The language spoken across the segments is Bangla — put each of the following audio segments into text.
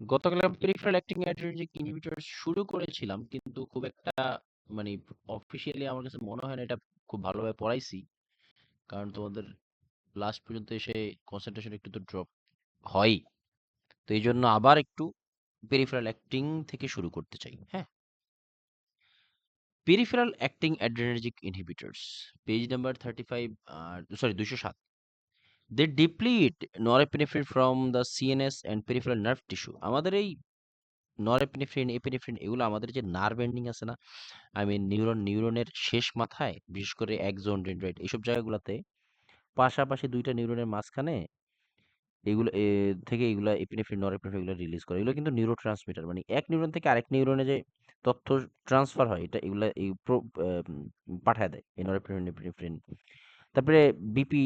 গতকাল আমি পেরিফেরাল অ্যাক্টিং অ্যাড্রেনার্জিক ইনহিবিটর শুরু করেছিলাম, কিন্তু খুব একটা মানে অফিসিয়ালি আমার কাছে মনে হয় না এটা খুব ভালোভাবে পড়াইছি। কারণ তোমাদের লাস্ট পর্যন্ত এসে কনসেন্ট্রেশন একটু তো ড্রপ হয়ই। তো এই জন্য আবার একটু পেরিফেরাল অ্যাক্টিং থেকে শুরু করতে চাই। হ্যাঁ, peripheral acting adrenergic inhibitors, page number 35, sorry 207। They deplete norepinephrine from the CNS and peripheral nerve tissue. আমাদের এই নরএপিনেফ্রিন, এপিনেফ্রিন এগুলো আমাদের যে নার্ভ এন্ডিং আছে না, আই মিন নিউরনের শেষ মাথায়, বিশেষ করে একজন ডেনড্রাইট এইসব জায়গাগুলোতে, পাশাপাশি দুইটা নিউরনের মাঝখানে এগুলো থেকে এগুলা এপিনেফ্রিন, নরএপিনেফ্রিন এগুলো রিলিজ করে। এগুলো কিন্তু নিউরো ট্রান্সমিটার, মানে এক নিউরন থেকে আরেক নিউরনে যে তথ্য ট্রান্সফার হয়, এটা এগুলা পাঠায় দেয় এই নরএপিনেফ্রিন, এপিনেফ্রিন। তারপরে বিপি,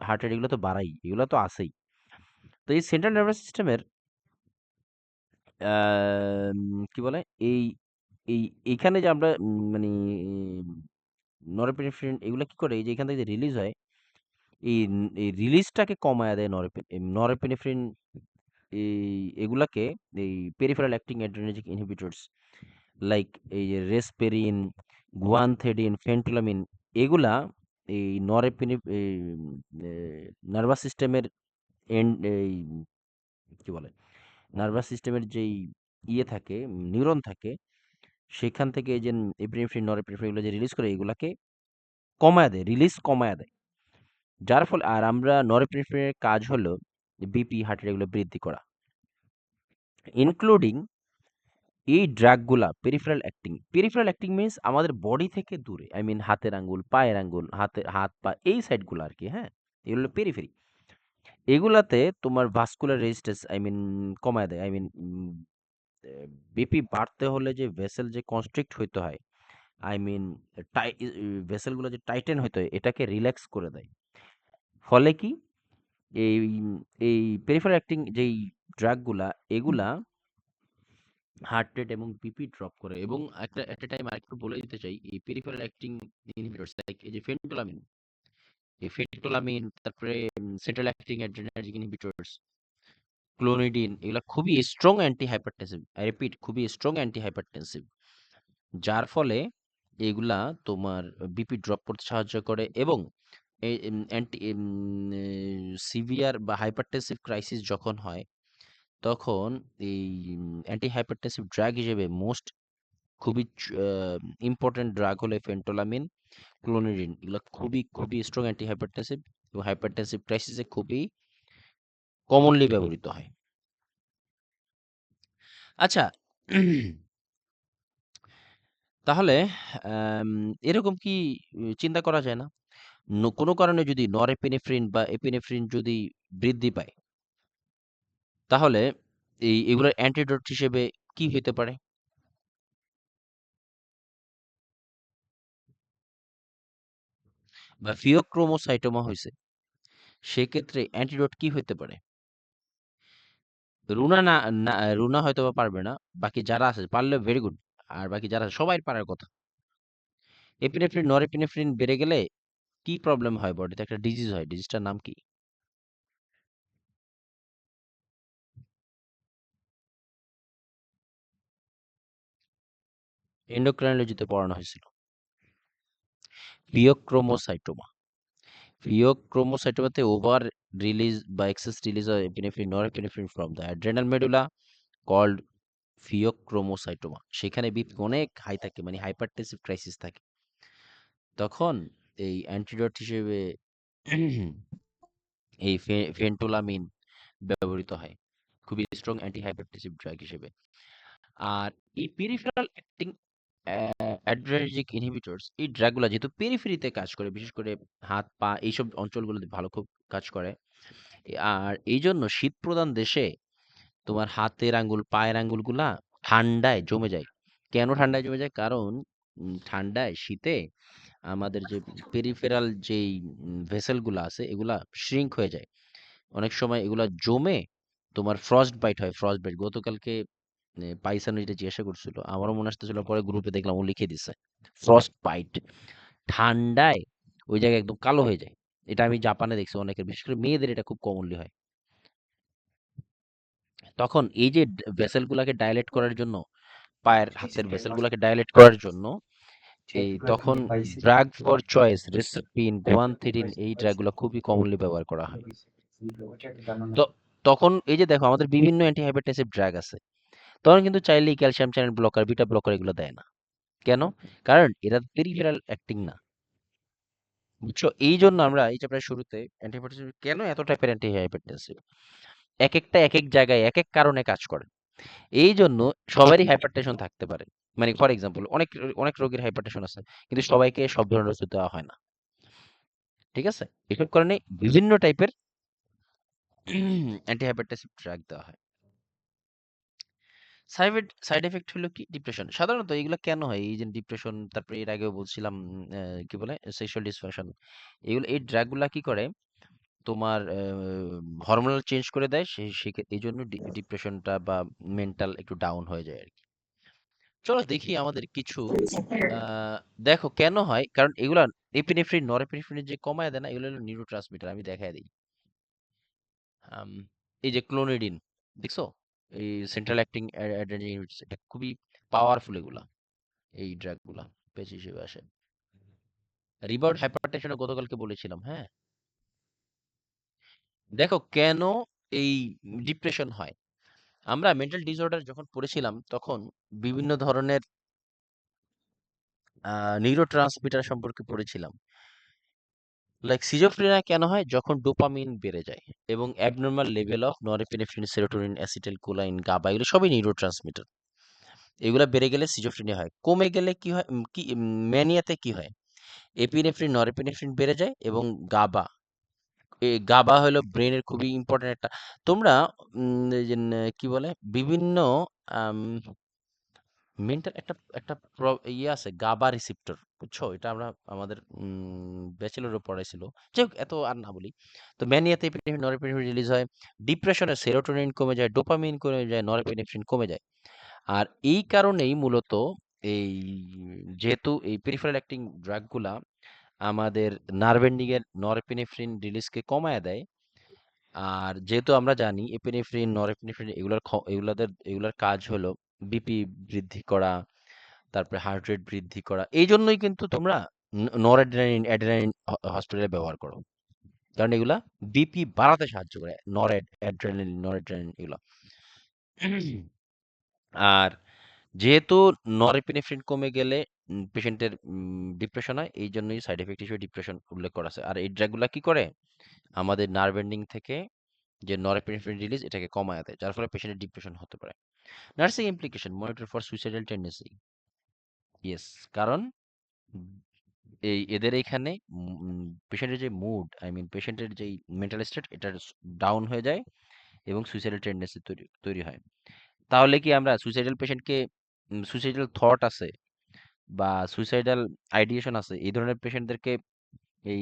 হার্ট রেট এগুলো তো বাড়াই, এগুলো তো আছেই। তো এই সেন্ট্রাল নার্ভাস সিস্টেমের কি বলে, এই এই এইখানে যে আমরা মানে নরএপিনেফ্রিন এগুলা কি করে, এই যে এখান থেকে যে রিলিজ হয়, এই রিলিজটাকে কমায় দেয় নরএপিনেফ্রিন। এগুলাকে এই peripheral acting adrenergic inhibitors like এই যে রেসপেরিন, গুয়ানথেডিন, ফেন্টোলামিন, এগুলা এই নরএপিনে নার্ভাস সিস্টেমের এই কি বলে, নার্ভাস সিস্টেমের যেই থাকে, নিউরন থাকে, সেখান থেকে এই যে এপিনেফ্রিন, নরএপিনেফ্রিন এগুলো যে রিলিজ করে, এগুলাকে কমায় দেয়, রিলিজ কমায় দেয়। যার ফলে আর আমরা নরএপিনেফ্রিনের কাজ হলো বিপি, হার্ট রেট এগুলো বৃদ্ধি করা, ইনক্লুডিং এই ড্রাগগুলা পেরিফেরাল অ্যাক্টিং মিন্স আমাদের বডি থেকে দূরে, আই মিন হাতের আঙ্গুল, পায়ের আঙ্গুল, হাত পা এই সাইডগুলো আর কি। হ্যাঁ, এগুলো পেরিফেরি। এগুলাতে তোমার ভাস্কুলার রেজিস্ট্যান্স, আই মিন কমায় দেয়, আই মিন বিপি বাড়তে হলে যে ভেসেল যে কনস্ট্রিক্ট হইতে হয়, আই মিন ভেসেলগুলো যে টাইটেন হইতে হয়, এটাকে রিল্যাক্স করে দেয়। ফলে কি, এই এই পেরিফেরাল অ্যাক্টিং যেই ড্রাগগুলা, এগুলা হার্ট রেট এবং বিপি ড্রপ করে। এবং একটা টাইম আরেকটু বলে দিতে চাই, এই পেরিফেরাল অ্যাক্টিং ইনহিবিটরস লাইক এই যে ফেন্টোলামিন, তারপরে central acting adrenergic inhibitors, clonidine, এগুলা খুবই strong anti hypertensive. I repeat, খুবই স্ট্রং অ্যান্টি হাইপারটেনসিভ। যার ফলে এগুলা তোমার বিপি ড্রপ করতে সাহায্য করে। এবং এই অ্যান্টি সিভিয়ার বা হাইপারটেনসিভ ক্রাইসিস যখন হয়, তখন এই অ্যান্টি হাইপারটেনসিভ ড্রাগ হিসেবে খুবই ইম্পর্টেন্ট ড্রাগ হলো ফেন্টোলামিন, ক্লোনিডিন। এগুলো খুবই খুবই স্ট্রং অ্যান্টি হাইপারটেনসিভ এবং হাইপারটেনসিভ ক্রাইসিসে খুবই কমনলি ব্যবহৃত হয়। আচ্ছা, তাহলে এরকম কি চিন্তা করা যায় না, কোনো কারণে যদি নরএপিনেফ্রিন বা এপিনেফ্রিন যদি বৃদ্ধি পায়, তাহলে এগুলোর অ্যান্টিডোট হিসেবে কি হতে পারে? বা ফিওক্রোমোসাইটোমা হয়েছে, সেক্ষেত্রে অ্যান্টিডোট কি হতে পারে? রুনা না, রুনা হয়তো বা পারবে না। বাকি যারা আছে পারলে ভেরি গুড। আর বাকি যারা আছে সবাই পারার কথা। এপিনেফ্রিন, নরএপিনেফ্রিন বেড়ে গেলে কি প্রবলেম হয় বডিতে? একটা ডিজিজ হয়। ডিজিজটার নাম কি? এন্ডোক্রাইনোলজিতে পড়ানো হয়েছিল। ফিওক্রোমোসাইটোমা। ফিওক্রোমোসাইটোমাতে ওভার রিলিজ বা এক্সেস রিলিজ হয় epinephrine, norepinephrine from the adrenal medulla, called pheochromocytoma. সেখানে বিপি অনেক হাই থাকে, মানে হাইপারটেনসিভ ক্রাইসিস থাকে। তখন এই অ্যান্টিডোট হিসেবে এই ফেন্টোলামিন ব্যবহৃত হয়, খুবই স্ট্রং অ্যান্টি হাইপারটেনসিভ ড্রাগ হিসেবে। আর এই পেরিফেরাল অ্যাক্টিং অ্যাড্রেনার্জিক ইনহিবিটরস, এই ড্রাগগুলো যেহেতু পেরিফেরিতে কাজ করে, বিশেষ করে হাত পা এইসব অঞ্চলগুলোতে ভালো খুব কাজ করে। আর এই জন্য শীতপ্রধান দেশে তোমার হাতের আঙ্গুল, পায়ের আঙ্গুলগুলা ঠান্ডায় জমে যায়। কেন ঠান্ডায় জমে যায়? কারণ ঠান্ডায়, শীতে আমাদের যে পেরিফেরাল যেই ভেসেলগুলো আছে, এগুলা শ্রিঙ্ক হয়ে যায়। অনেক সময় এগুলা জমে তোমার ফ্রস্ট বাইট হয়। ফ্রস্ট বাইট গতকালকে পাইসানো যেটা জিজ্ঞাসা করছিল, আমারও মনে আসতেছিল, পরে গ্রুপে দেখলাম ও লিখে দিছে ফ্রস্ট বাইট। ঠান্ডায় ওই জায়গায় একদম কালো হয়ে যায়। এটা আমি জাপানে দেখছি অনেকের, বিশেষ করে মেয়েদের এটা খুব কমনলি হয়। তখন এই যে ভেসেল গুলাকে ডাইলেট করার জন্য, পায়ের হাতের ভেসেল গুলাকে ডাইলেট করার জন্য এই তখন ড্রাগ ফর চয়েস, রেসিপিন, গুয়ানথিরিন, এই ড্রাগ গুলো খুবই কমনলি ব্যবহার করা হয়। তো তখন এই যে দেখো আমাদের বিভিন্ন অ্যান্টিহাইপারটেনসিভ ড্রাগ আছে, তখন কিন্তু চাইলেই calcium channel blocker, beta blocker এগুলো দেয় না। কেন? কারণ এরা পেরিফেরাল অ্যাক্টিং না। বুঝছো? এই জন্য আমরা এই চ্যাপ্টারের শুরুতে অ্যান্টিহাইপারটেনসিভ কেন এত টাইপের অ্যান্টিহাইপারটেনসিভ, এক একটা এক এক জায়গায় এক এক কারণে কাজ করে। এই জন্য সবারই হাইপারটেনশন থাকতে পারে। মানে ফর এক্সাম্পল অনেক অনেক রোগীর হাইপারটেনশন আছে, কিন্তু সবাইকে সব ধরনের ওষুধ দেওয়া হয় না। ঠিক আছে? এসব কারণে বিভিন্ন টাইপের অ্যান্টিহাইপারটেনসিভ ড্রাগ দেওয়া হয়। সাইড এফেক্ট হলো কি? ডিপ্রেশন। সাধারণত এগুলো কেন হয়? এই যে ডিপ্রেশন, তারপরে এর আগেও বলছিলাম কি বলে? Sexual dysfunction. এগুলো এই ড্রাগ গুলা কি করে? তোমার হরমোনাল চেঞ্জ করে দেয়। এইজন্য ডিপ্রেশনটা বা মেন্টাল একটু ডাউন হয়ে যায় আরকি। চলো দেখি আমাদের কিছু দেখো কেন হয়? কারণ এগুলা এপিনেফ্রিন, নরএপিনেফ্রিন যে কমায় দেয় না, এগুলো হলো নিউরোট্রান্সমিটার। আমি দেখায় দেই। আম এই যে ক্লোনিডিন, দেখছো? এই সেন্ট্রাল অ্যাক্টিং অ্যাড্রেনালিন, এটা খুবই পাওয়ারফুল এগুলা। এই ড্রাগ গুলা পেশ হিসেবে আসে। রিবাউন্ড হাইপারটেনশনে গতকালকে বলেছিলাম, হ্যাঁ? দেখো কেন এই ডিপ্রেশন হয়? আমরা মেন্টাল ডিসঅর্ডার যখন পড়েছিলাম তখন বিভিন্ন ধরনের নিউরোট্রান্সমিটার সম্পর্কে পড়েছিলাম। লাইক সিজোফ্রেনিয়া কেন হয়? যখন ডোপামিন বেড়ে যায় এবং abnormal level of norepinephrine, serotonin, acetylcholine, GABA, এগুলো সবই নিউরোট্রান্সমিটার। এগুলা বেড়ে গেলে সিজোফ্রেনিয়া হয়। কমে গেলে কি হয়? ম্যানিয়াতে কি হয়? এপিনেফ্রিন, নরএপিনেফ্রিন বেড়ে যায় এবং গাবা, এই গাবা হলো ব্রেনের খুবই ইম্পর্টেন্ট একটা। তোমরা এই যে কি বলে বিভিন্ন মেন্টাল একটা একটা ইয়ে আছে, গাবা রিসিপ্টর, বুঝছো? এটা আমরা আমাদের ব্যাচেলরও পড়াইছিল। যাই হোক, এত আর না বলি। তো ম্যানিয়াতে এপিনেফ্রিন, নরএপিনেফ্রিন রিলিজ হয়। ডিপ্রেশনে সেরোটোনিন কমে যায়, ডোপামিন কমে যায়, নরএপিনেফ্রিন কমে যায়। আর এই কারণেই মূলত এই, যেহেতু এই পেরিফেরাল অ্যাক্টিং ড্রাগগুলা আমাদের নার্ভ এন্ডিং এর নরএপিনেফ্রিন রিলিজকে কমায় দেয়। আর যেহেতু আমরা জানি এপিনেফ্রিন, নরএপিনেফ্রিন এগুলার কাজ হলো বিপি বৃদ্ধি করা, তারপরে হার্ট রেট বৃদ্ধি করা। এই জন্যই কিন্তু তোমরা নরএড্রেনালিন, অ্যাড্রেনালিন হসপিটালে ব্যবহার করো। কারণ এগুলা বিপি বাড়াতে সাহায্য করে। নরএড্রেনালিন এগুলা। আর যেহেতু নরএপিনেফ্রিন কমে গেলে পেশেন্টের ডিপ্রেশন হয়, এই জন্যই সাইড এফেক্ট হিসেবে ডিপ্রেশন উল্লেখ করা আছে। আর এই ড্রাগগুলা কি করে? আমাদের নার্ভ এন্ডিং থেকে যে নরএপিনেফ্রিন রিলিজ, এটাকে কমায় দেয়, যার ফলে পেশেন্টের ডিপ্রেশন হতে পারে। Nursing implication, monitor for suicidal tendency. Yes, কারণ এই এদের এইখানে পেশেন্টের যে মুড, আই মিন পেশেন্টের যেই মেন্টাল স্টেট, এটা ডাউন হয়ে যায় এবং সুইসাইডাল টেন্ডেন্সি তৈরি তৈরি হয়। তাহলে কি আমরা সুইসাইডাল পেশেন্টকে, সুইসাইডাল থট আছে বা সুইসাইডাল আইডিয়েশন আছে, এই ধরনের পেশেন্টদেরকে এই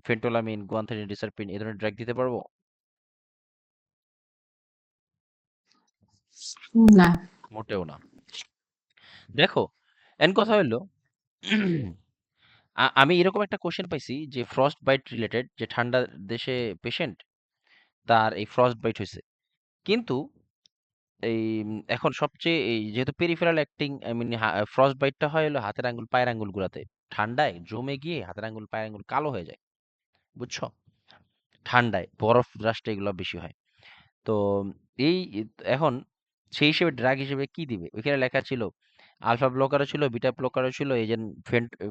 ফেন্টোলামিন, গুয়ানথিনিন, রিসারপিন, এই ধরনের ড্রাগ দিতে পারবো? না। মোটেও না। দেখো, এন কথা হলো আমি এরকম একটা কোশ্চেন পাইছি যে ফ্রস্ট বাইট রিলেটেড, যে ঠান্ডা দেশে পেশেন্ট, তার এই ফ্রস্ট বাইট হয়েছে, কিন্তু এই এখন সবচেয়ে এই যেহেতু peripheral acting, I mean frost বাইটটা হয় হলো হাতের আঙ্গুল, পায়ের আঙ্গুল গুলাতে, ঠান্ডায় জমে গিয়ে হাতের আঙ্গুল, পায়ের আঙ্গুল কালো হয়ে যায়। বুঝছো? ঠান্ডায় বরফ দ্রাষ্টে এগুলো বেশি হয়। তো এই এখন সেই হিসেবে ড্রাগ হিসেবে কি দিবে? ওইখানে লেখা ছিল আলফা ব্লকারও ছিল, বিটা ব্লকারও ছিল, এই যে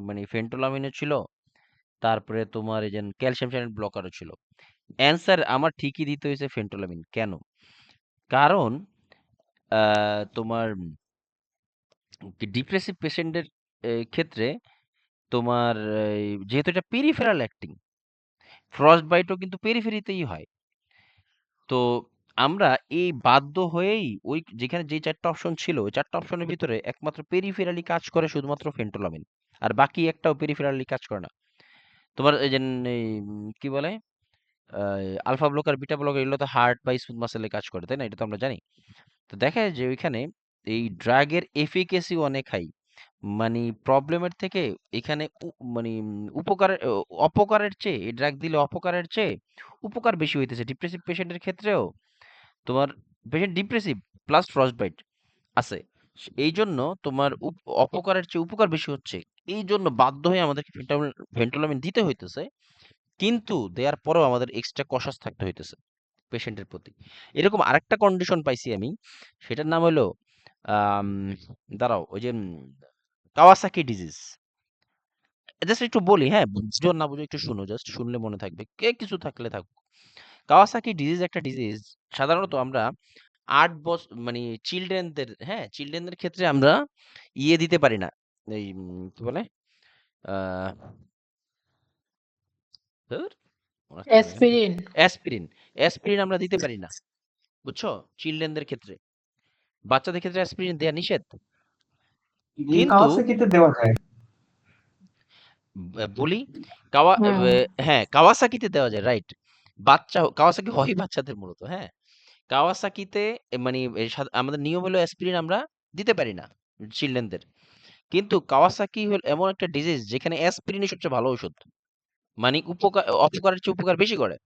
মানে ফেন্টোলামিনও ছিল, তারপরে তোমার এই যে ক্যালসিয়াম চ্যানেল ব্লকারও ছিল। অ্যান্সার আমার ঠিকই দিতে হয়েছে ফেন্টোলামিন। কেন? কারণ তোমার ডিপ্রেসিভ পেশেন্টের ক্ষেত্রে তোমার যেহেতু এটা পেরিফেরাল অ্যাক্টিং, ফ্রস্ট বাইটও কিন্তু পেরিফেরিতেই হয়। তো আমরা এই বাধ্য হয়েই ওই যেখানে যে ৪ টা অপশন ছিল, ওই ৪ টা অপশনের ভিতরে একমাত্র পেরিফেরালি কাজ করে শুধুমাত্র ফেন্টোলামিন। আর বাকি একটাও পেরিফেরালি কাজ করে না। তোমার এই যে এই কি বলে? আ আলফা ব্লকার, বিটা ব্লকার, এগুলো তো হার্ট বা স্মুথ মাসলে কাজ করে, তাই না? এটা তো আমরা জানি। তো দেখা যায় যে ওইখানে এই ড্রাগের এফিকেসি অনেক হাই। মানে প্রবলেমের থেকে এখানে মানে উপকারের অপকারের চেয়ে, এই ড্রাগ দিলে অপকারের চেয়ে উপকার বেশি হইতেছে। ডিপ্রেসিভ পেশেন্টের ক্ষেত্রেও তোমার পেশেন্ট ডিপ্রেসিভ প্লাস ফ্রস্টবাইট আছে। এই জন্য তোমার অপকারের চেয়ে উপকার বেশি হচ্ছে। এই জন্য বাধ্য হয়ে আমাদেরকে ভেন্টোলামিন দিতে হইতেছে, কিন্তু দেওয়ার পরেও আমাদের এক্সট্রা কশাস থাকতে হইতেছে পেশেন্টের প্রতি। এরকম আরেকটা কন্ডিশন পাইছি আমি, সেটার নাম হলো আম, দাঁড়াও, ওই যে কাওয়াসাকি ডিজিজ। জাস্ট একটু বলি, হ্যাঁ, বুঝো না বুঝো একটু শুনো, জাস্ট শুনলে মনে থাকবে, কে কিছু থাকলে থাকুক। কাওয়াসাকি ডিজিজ একটা ডিজিজ, সাধারণত আমরা ৮ বছর মানে চিলড্রেনদের, হ্যাঁ, চিলড্রেনদের ক্ষেত্রে আমরা ইয়ে দিতে পারি না, এই কি বলে, আহ ধুর, মনে আসতেছে না কেন, অ্যাসপিরিন। অ্যাসপিরিন। অ্যাসপিরিন আমরা দিতে পারি না, বুঝছো, চিলড্রেনদের ক্ষেত্রে। বাচ্চাদের ক্ষেত্রে অ্যাসপিরিন দেয়া নিষেধ। কিন্তু কাওয়াসাকিতে দেওয়া যায়। বলি, হুম। হ্যাঁ, কাওয়াসাকিতে দেওয়া যায়, রাইট। কাওয়াসাকি হয় বাচ্চাদের মূলত, হ্যাঁ। কাওয়াসাকিতে মানে আমাদের নিয়ম হলো অ্যাসপিরিন আমরা দিতে পারি না চিলড্রেনদের। কিন্তু কাওয়াসাকি হল এমন একটা ডিজিজ যেখানে অ্যাসপিরিনই সবচেয়ে ভালো ঔষধ, মানে অপকারের চেয়ে উপকার বেশি করে।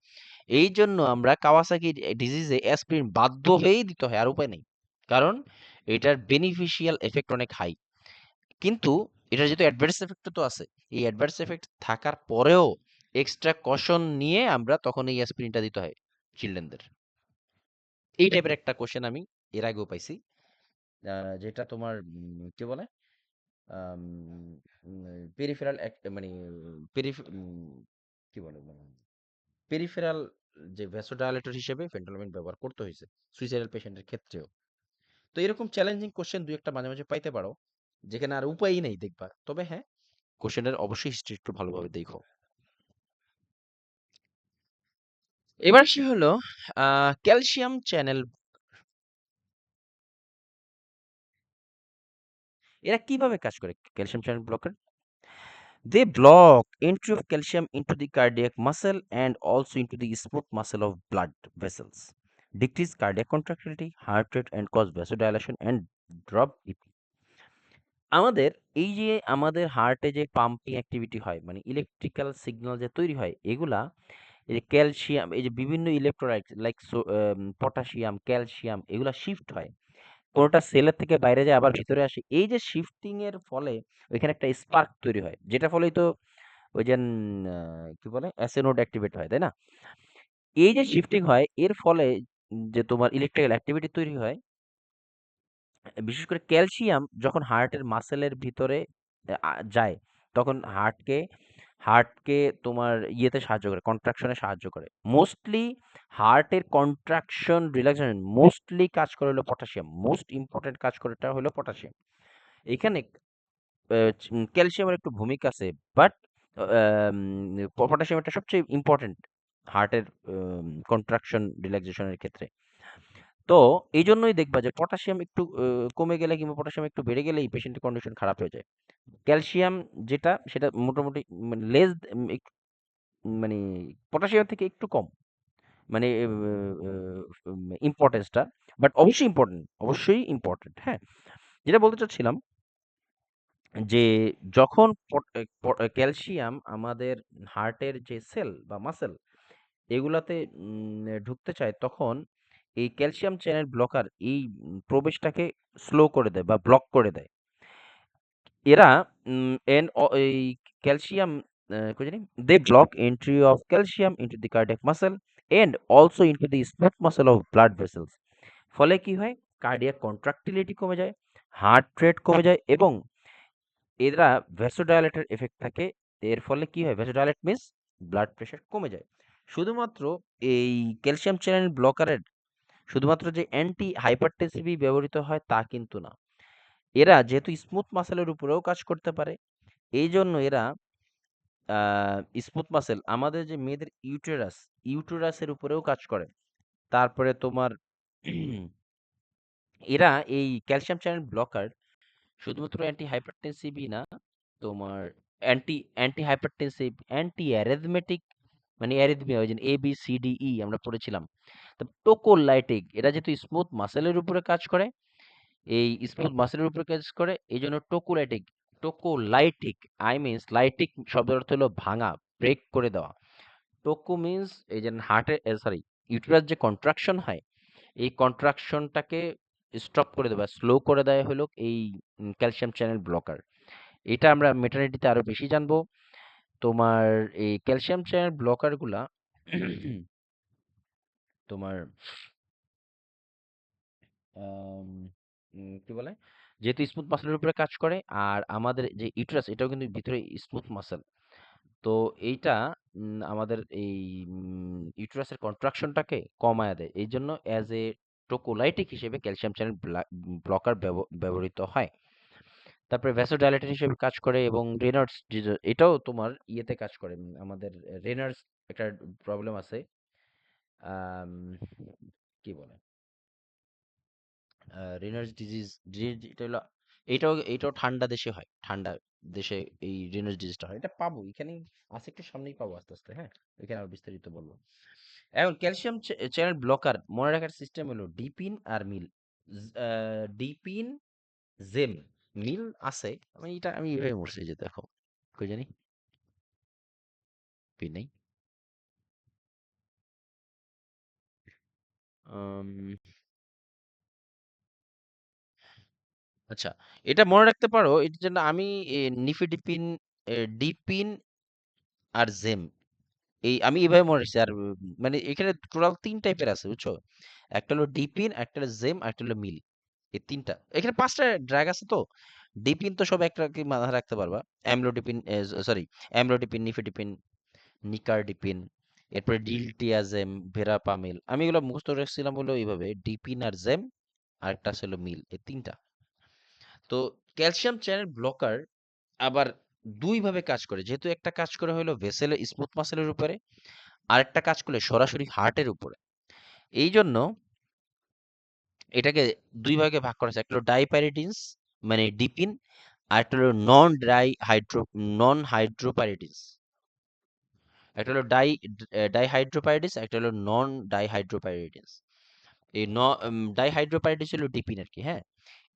এই জন্য আমরা কাওয়াসাকি ডিজিজে অ্যাসপিরিন বাধ্য হয়েই দিতে হয়, আর উপায় নেই। কারণ এটার বেনিফিশিয়াল এফেক্ট অনেক হাই। কিন্তু এটার যেহেতু অ্যাডভার্স এফেক্ট তো আছে, এই অ্যাডভার্স এফেক্ট থাকার পরেও এক্সট্রা কশন নিয়ে আমরা তখন এই অ্যাসপিরিনটা দিতে হয় চিলড্রেনদের। এই টাইপের একটা কোশ্চেন আমি এর আগেও পাইছি, যেটা তোমার কি বলে, পেরিফেরাল মানে পেরিফ- উম, কি বলে মানে পেরিফেরাল যে ভ্যাসোডাইলেটর হিসেবে ফেন্টানোলিন ব্যবহার করতে হয়েছে সুইসাইডাল পেশেন্টের ক্ষেত্রেও। তো এরকম চ্যালেঞ্জিং কোশ্চেন দুই একটা মাঝে মাঝে পাইতে পারো, যেখানে আর উপায়ই নেই দেখবা। তবে হ্যাঁ, কোশ্চেনের অবশ্যই হিস্ট্রি একটু ভালোভাবে দেখো। এবার সে হলো ক্যালসিয়াম চ্যানেল। এরা কিভাবে কাজ করে, calcium channel blocker? They block entry of calcium into the cardiac muscle and also into the smooth muscle of blood vessels, decrease cardiac contractility, heart rate, and cause vasodilation and drop BP. আমাদের এই যে আমাদের হার্টে যে পাম্পিং অ্যাক্টিভিটি হয়, মানে ইলেকট্রিক্যাল সিগন্যাল যে তৈরি হয়, এগুলা এই যে ক্যালসিয়াম, এই যে বিভিন্ন ইলেকট্রোলাইট লাইক পটাশিয়াম, ক্যালসিয়াম, এগুলা শিফট হয়, কোনোটা সেলের থেকে বাইরে যায় আবার ভিতরে আসে। এই যে শিফটিং এর ফলে ওইখানে একটা স্পার্ক তৈরি হয়, যেটা ফলেই তো ওই যে কি বলে এসএ নোড অ্যাক্টিভেট হয়, তাই না? এই যে শিফটিং হয় এর ফলে যে তোমার ইলেকট্রিক্যাল অ্যাক্টিভিটি তৈরি হয়, বিশেষ করে ক্যালসিয়াম যখন হার্টের মাসেলের ভিতরে যায়, তখন হার্টকে তোমার ইয়েতে সাহায্য করে, কন্ট্রাকশনে সাহায্য করে। মোস্টলি হার্টের কন্ট্রাকশন রিল্যাক্সেশন মোস্টলি কাজ করে হলো পটাশিয়াম, মোস্ট ইম্পর্টেন্ট কাজ করেটা হলো পটাশিয়াম। এখানে ক্যালসিয়ামের একটু ভূমিকা আছে, বাট পটাশিয়াম একটা সবচেয়ে ইম্পর্টেন্ট হার্টের কন্ট্রাকশন রিল্যাক্সেশনের ক্ষেত্রে। তো এই জন্যই দেখবা যে পটাশিয়াম একটু কমে গেলে কিংবা পটাশিয়াম একটু বেড়ে গেলেই পেশেন্টের কন্ডিশন খারাপ হয়ে যায়। ক্যালসিয়াম যেটা সেটা মোটামুটি মানে লেস, মানে পটাশিয়াম থেকে একটু কম, মানে ইম্পর্টেন্সটা, বাট অবশ্যই ইম্পর্টেন্ট, অবশ্যই ইম্পর্টেন্ট, হ্যাঁ। যেটা বলতে চাচ্ছিলাম যে যখন ক্যালসিয়াম আমাদের হার্টের যে সেল বা মাসেল এগুলাতে ঢুকতে চায়, তখন এই ক্যালসিয়াম চ্যানেল ব্লকার এই প্রবেশটাকে স্লো করে দেয় বা ব্লক করে দেয়। এরা এই ক্যালসিয়াম কই জানি, they block entry of calcium into the cardiac muscle and also into the smooth muscle of blood vessels. ফলে কি হয়, কার্ডিয়াক কন্ট্রাক্টিলিটি কমে যায়, হার্ট রেট কমে যায়, এবং এরা ভ্যাসোডাইলেটর এফেক্ট থাকে। এর ফলে কি হয়, ভ্যাসোডাইলেট মিন্স ব্লাড প্রেশার কমে যায়। শুধুমাত্র এই ক্যালসিয়াম চ্যানেল ব্লকারের শুধুমাত্র যে অ্যান্টি হাইপারটেনসিভই ব্যবহৃত হয় তা কিন্তু না, এরা যেহেতু স্মুথ মাসেলের উপরেও কাজ করতে পারে, এই জন্য এরা স্মুথ মাসেল আমাদের যে মেয়েদের ইউটেরাসের উপরেও কাজ করে। তারপরে তোমার এরা এই ক্যালসিয়াম চ্যানেল ব্লকার শুধুমাত্র অ্যান্টি হাইপারটেনসিভই না, তোমার অ্যান্টি হাইপারটেনসিভ, অ্যান্টি অ্যারিথমেটিক, মানে অ্যারিথমিয়া, ওই যে ABCDE আমরা পড়েছিলাম। তো টোকোলাইটিক, এরা যেহেতু স্মুথ মাসেলের উপরে কাজ করে, এই স্মুথ মাসেলের উপরে কাজ করে, এই জন্য টোকোলাইটিক, আই মিনস লাইটিক শব্দের অর্থ হলো ভাঙা, ব্রেক করে দেওয়া। টোকো মিনস এই যে হার্টে, সরি, ইউটেরাস যে কন্ট্রাকশন হয়, এই কন্ট্রাকশনটাকে স্টপ করে দেয় বা স্লো করে দেয় হলো এই ক্যালসিয়াম চ্যানেল ব্লকার। এটা আমরা মেটার্নিটিতে আরো বেশি জানবো। তোমার এই ক্যালসিয়াম চ্যানেল ব্লকারগুলা তোমার আম, কি বলে, যেহেতু স্মুথ মাসেলের উপরে কাজ করে, আর আমাদের যে ইউটেরাস এটাও কিন্তু ভিতরে স্মুথ মাসেল। তো এইটা আমাদের এই ইউটেরাসের কন্ট্রাকশনটাকে কমায় দেয়। এই জন্য অ্যাজ এ টোকোলাইটিক হিসেবে ক্যালসিয়াম চ্যানেল ব্লকার ব্যবহৃত হয়। তারপরে ভ্যাসোডাইলেটর হিসেবে কাজ করে, এবং রেনার্স এটাও তোমার ইয়েতে কাজ করে। আমাদের রেনার্স একটা প্রবলেম আছে, আম, কি বলে, রেনার্স ডিজিজ, এটা হলো, এটাও ঠান্ডা দেশে হয়, ঠান্ডা দেশে এই রেনার্স ডিজিজটা হয়। এটা পাবো এখানে আছে, একটু সামনেই পাবো আস্তে আস্তে, হ্যাঁ, এখানে আরো বিস্তারিত বলবো। এখন ক্যালসিয়াম চ্যানেল ব্লকার মনে রাখার সিস্টেম হলো ডিপিন আর মিল। ডিপিন, জেম, মিল আছে। আমি এইভাবে মরছি, যে দেখো কই জানি পিন নেই। আম, আচ্ছা, এটা মনে রাখতে পারো, এটার জন্য আমি নিফিডিপিন, ডিপিন আর জেম, এই আমি এইভাবে মনে রাখছি। আর মানে এখানে টোটাল ৩ টাইপের আছে, বুঝছো? একটা হলো ডিপিন, একটা হলো জেম, আর একটা হলো মিল। এই ৩টা, এখানে ৫টা ড্রাগ আছে তো। ডিপিন তো সব একটা কি মাথায় রাখতে পারবা। অ্যামলোডিপিন, সরি, অ্যামলোডিপিন, নিফিডিপিন, নিকারডিপিন, এরপরে ডিলটিয়াজেম, ভেরাপামিল। আমি এগুলো মুখস্থ রেখেছিলাম হলো এইভাবে: ডিপিন আর জেম, আর একটা ছিল মিল, এই ৩টা। তো ক্যালসিয়াম চ্যানেল ব্লকার আবার দুই ভাবে কাজ করে, যেহেতু একটা কাজ করে হলো ভেসেলের স্মুথ মাসেলের উপরে, আরেকটা কাজ করলে সরাসরি হার্টের উপরে। এই জন্য এটাকে দুই ভাগে ভাগ করা হয়েছে। একটা হলো ডাইপ্যারিডিনস মানে ডিপিন, আর একটা হলো নন হাইড্রোপ্যারিডিনস। একটা হলো ডাইহাইড্রোপ্যারিডিনস, একটা হলো নন ডাইহাইড্রোপ্যারিডিনস। এই ডাইহাইড্রোপ্যারিডিনস হলো ডিপিন আর কি, হ্যাঁ।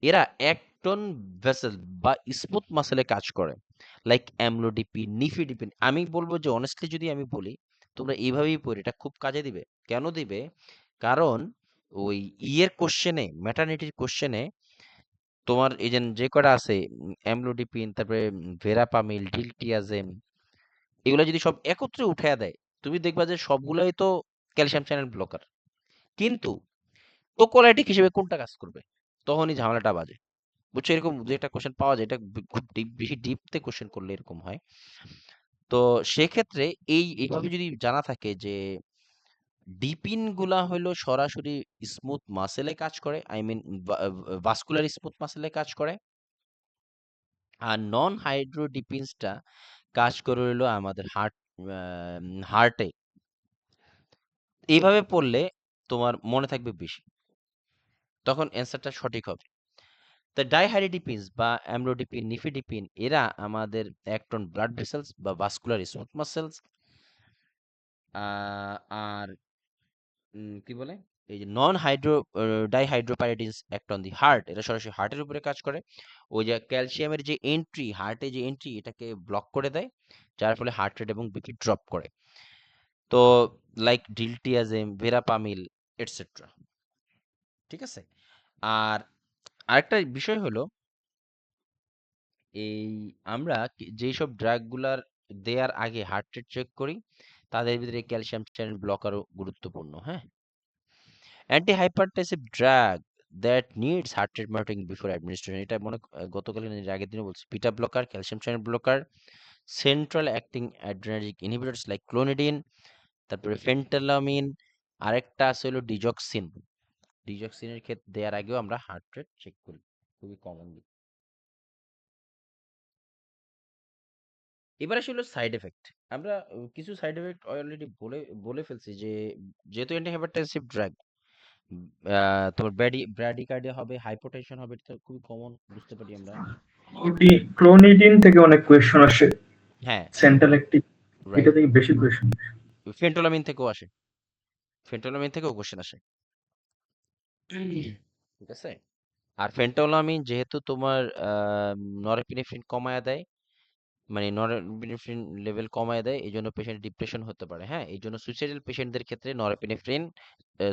এরা একটন ভেসেল বা স্মুথ মাসেলে কাজ করে, লাইক অ্যামলোডিপিন, নিফিডিপিন। আমি বলবো যে অনেস্টলি যদি আমি বলি, তোমরা এইভাবেই পড়ে, এটা খুব কাজে দিবে। কেন দিবে? কারণ ওই ইয়ের কোশ্চেনে, ম্যাটারনিটির কোশ্চেনে তোমার এই যে কটা আছে, অ্যামলোডিপিন, তারপরে ভেরাপামিল, ডিলটিয়াজেম, এগুলো যদি সব একত্রে উঠায়া দেয়, তুমি দেখবা যে সবগুলাই তো ক্যালসিয়াম চ্যানেল ব্লকার। কিন্তু টোকোলাইটিক হিসেবে কোনটা কাজ করবে, তখনই ঝামেলাটা বাজে। বুঝছো? এরকম যে একটা কোশ্চেন পাওয়া যায়, এটা খুব বেশি ডিপতে কোশ্চেন করলে এরকম হয়। তো সেক্ষেত্রে এইভাবে যদি জানা থাকে যে ডিপিন গুলা হলো সরাসরি স্মুথ মাসেলে কাজ করে, আই মিন ভাস্কুলার স্মুথ মাসেলে কাজ করে, আর নন হাইড্রোডিপিনসটা কাজ করে হলো আমাদের হার্টে। এইভাবে পড়লে তোমার মনে থাকবে বেশি, তখন অ্যান্সারটা সঠিক হবে। তো ডাইহাইড্রোডিপিনস বা অ্যামলোডিপিন, নিফিডিপিন, এরা আমাদের অ্যাক্ট অন ব্লাড ভেসেলস বা ভাস্কুলার স্মুথ মাসেলস। আর কি বলে, এই যে non hydro dihydropyridines act on the heart, এটা সরাসরি হার্টের উপরে কাজ করে। ওই যে ক্যালসিয়ামের যে এন্ট্রি, হার্টে যে এন্ট্রি, এটাকে ব্লক করে দেয়, যার ফলে হার্ট রেট এবং বিপি ড্রপ করে। তো লাইক ডিলটিয়াজেম, ভেরাপামিল, এটসেট্রা। ঠিক আছে? আর আরেকটা বিষয় হলো, এই আমরা যেসব ড্রাগগুলার দেয়ার আগে হার্ট রেট চেক করি, তাদের ভিতরে ক্যালসিয়াম চ্যানেল ব্লকারও গুরুত্বপূর্ণ, হ্যাঁ। Anti-hypertensive drug that needs heart rate monitoring before administration, এটা গতকালই আগের দিনে বলছি। Beta blocker, calcium channel blocker, central acting adrenergic inhibitors like clonidine, তারপরে ফেন্টালামিন, আরেকটা আছে হলো ডিজক্সিন। ডিজক্সিনের ক্ষেত্রে দেওয়ার আগেও আমরা হার্ট রেট চেক করি খুবই কমনলি। এবার আসলে সাইড এফেক্ট। আমরা কিছু সাইড এফেক্ট অলরেডি বলে বলে ফেলছি, যে যেহেতু অ্যান্টি ড্রাগ, তোমার ব্র্যাডিকার্ডিয়া হবে, হাইপোটেনশন হবে, এটা তো খুবই কমন, বুঝতে পারি আমরা। ক্লোনিডিন থেকে অনেক কোয়েশ্চন আসে, হ্যাঁ, সেন্ট্রাল একটি, এটা রাইট। থেকে বেশি কোয়েশ্চন। ফেন্টোলামিন থেকেও আসে, ফেন্টোলামিন থেকেও কোশ্চেন আসে। ঠিক আছে? আর ফেন্টোলামিন যেহেতু তোমার নরএপিনেফ্রিন কমায়া দেয়, মানে নরএপিনেফ্রিন লেভেল কমায় দেয়, এই জন্য পেশেন্ট ডিপ্রেশন হতে পারে। হ্যাঁ, এই জন্য সুইসাইডাল পেশেন্টদের ক্ষেত্রে নরএপিনেফ্রিন,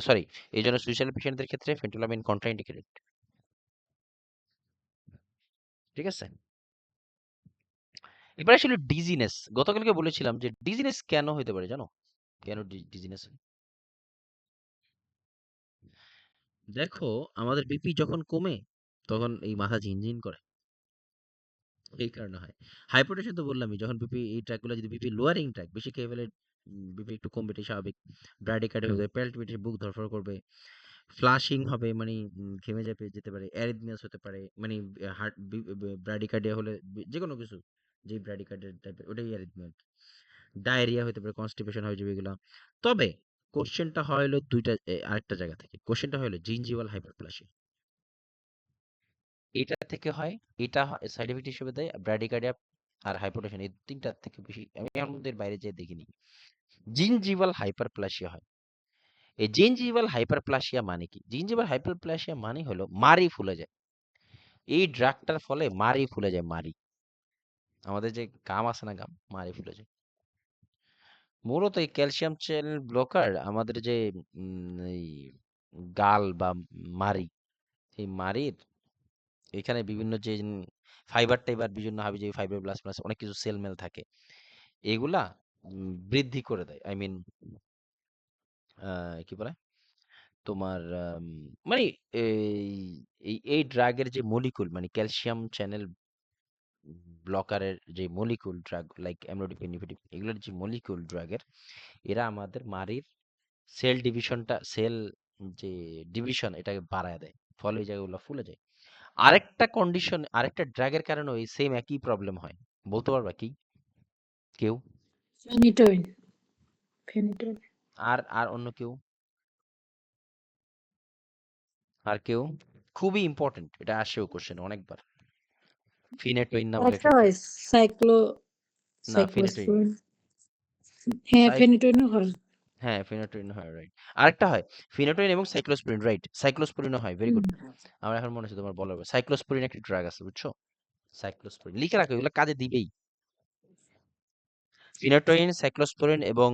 সরি, এই জন্য সুইসাইডাল পেশেন্টদের ক্ষেত্রে ফেন্টোলামিন কন্ট্রাইন্ডিকেটেড। ঠিক আছে, এবার আসলে ডিজিনেস, গতকালকে বলেছিলাম যে ডিজিনেস কেন হতে পারে জানো? কেন ডিজিনেস? দেখো, আমাদের বিপি যখন কমে তখন এই মাথা ঝিনঝিন করে, এই কারণে হয়। হাইপারটেনশন তো বললামই, যখন বিপি, এই ট্র্যাকগুলো যদি বিপি লোয়ারিং ট্র্যাক বেশি খেয়ে ফেলে, বিপি একটু কমবে, এটাই স্বাভাবিক। ব্র্যাডিকার্ডে হয়ে যায়, প্যালপিটেশন, বুক ধড়ফড় করবে, ফ্লাশিং হবে, মানে ঘেমে যাবে, যেতে পারে, অ্যারিথমিয়াস হতে পারে, মানে হার্ট, ব্র্যাডিকার্ডিয়া হলে যে কোনো কিছু, যে ব্র্যাডিকার্ডিয়া টাইপের ওটাই অ্যারিথমিয়া। ডায়রিয়া হতে পারে, কনস্টিপেশন হয়ে যাবে এগুলা। তবে কোশ্চেনটা হয় হলো দুইটা, আরেকটা জায়গা থেকে। কোশ্চেনটা হলো জিঞ্জিভাল হাইপারপ্লাসিয়া, এটা থেকে হয়। এটা সাইড এফেক্ট হিসেবে দেয় ব্র্যাডিকার্ডিয়া আর হাইপোটেনশন, এই তিনটার থেকে বেশি আমি এর মধ্যে বাইরে যেয়ে দেখিনি। জিনজিভাল হাইপারপ্লাসিয়া হয়। এই জিনজিভাল হাইপারপ্লাসিয়া মানে কি? জিনজিভাল হাইপারপ্লাসিয়া মানে হলো মাড়ি ফুলে যায়। এই ড্রাগটার ফলে মাড়ি ফুলে যায়, মাড়ি, আমাদের যে গাম আছে না, গাম, মাড়ি ফুলে যায়। মূলত এই ক্যালসিয়াম চ্যানেল ব্লকার আমাদের যে এই গাল বা মাড়ি, এই মাড়ির এখানে বিভিন্ন যে ফাইবার টাইবার বিভিন্ন হাবি, যে ফাইবার ব্লাস্ট অনেক কিছু সেল মেল থাকে, এগুলা বৃদ্ধি করে দেয়। আই মিন, কি বলে তোমার, মানে এই এই ড্রাগের যে মলিকুল, মানে ক্যালসিয়াম চ্যানেল ব্লকারের যে molecule drug, like amlodipine, nifedipine, এগুলোর যে মলিকুল ড্রাগের, এরা আমাদের মারির সেল ডিভিশনটা, সেল যে ডিভিশন, এটাকে বাড়ায় দেয়, ফলে এই জায়গাগুলো ফুলে যায়। আরেকটা কন্ডিশন, আরেকটা ড্রাগের কারণে ওই সেম একই প্রবলেম হয়, বলতে পারবা কি কেউ? Phenytoin, phenytoin. আর আর অন্য কেউ? আর কেউ? খুবই ইম্পর্টেন্ট, এটা আসেও কোশ্চেন অনেকবার। ফিনেটোইন না বলে একটা একটা, হয় না ফিনেটোইন, সাইক্লোস্পোরিন। হ্যাঁ, সাইক ফেনিটোইনও হয়। হ্যাঁ ফিনেটোইন হয়, রাইট। আরেকটা হয় ফিনেটোইন এবং সাইক্লোস্পোরিন, রাইট, সাইক্লোস্পোরিনও হয়, ভেরি গুড। হুম। আমার এখন মনে হচ্ছে তোমার বলার পর, সাইক্লোস্পোরিন একটা ড্রাগ আছে, বুঝছো? সাইক্লোস্পোরিন লিখে রাখো, এগুলো কাজে দিবেই। ফিনেটোইন, সাইক্লোস্পোরিন এবং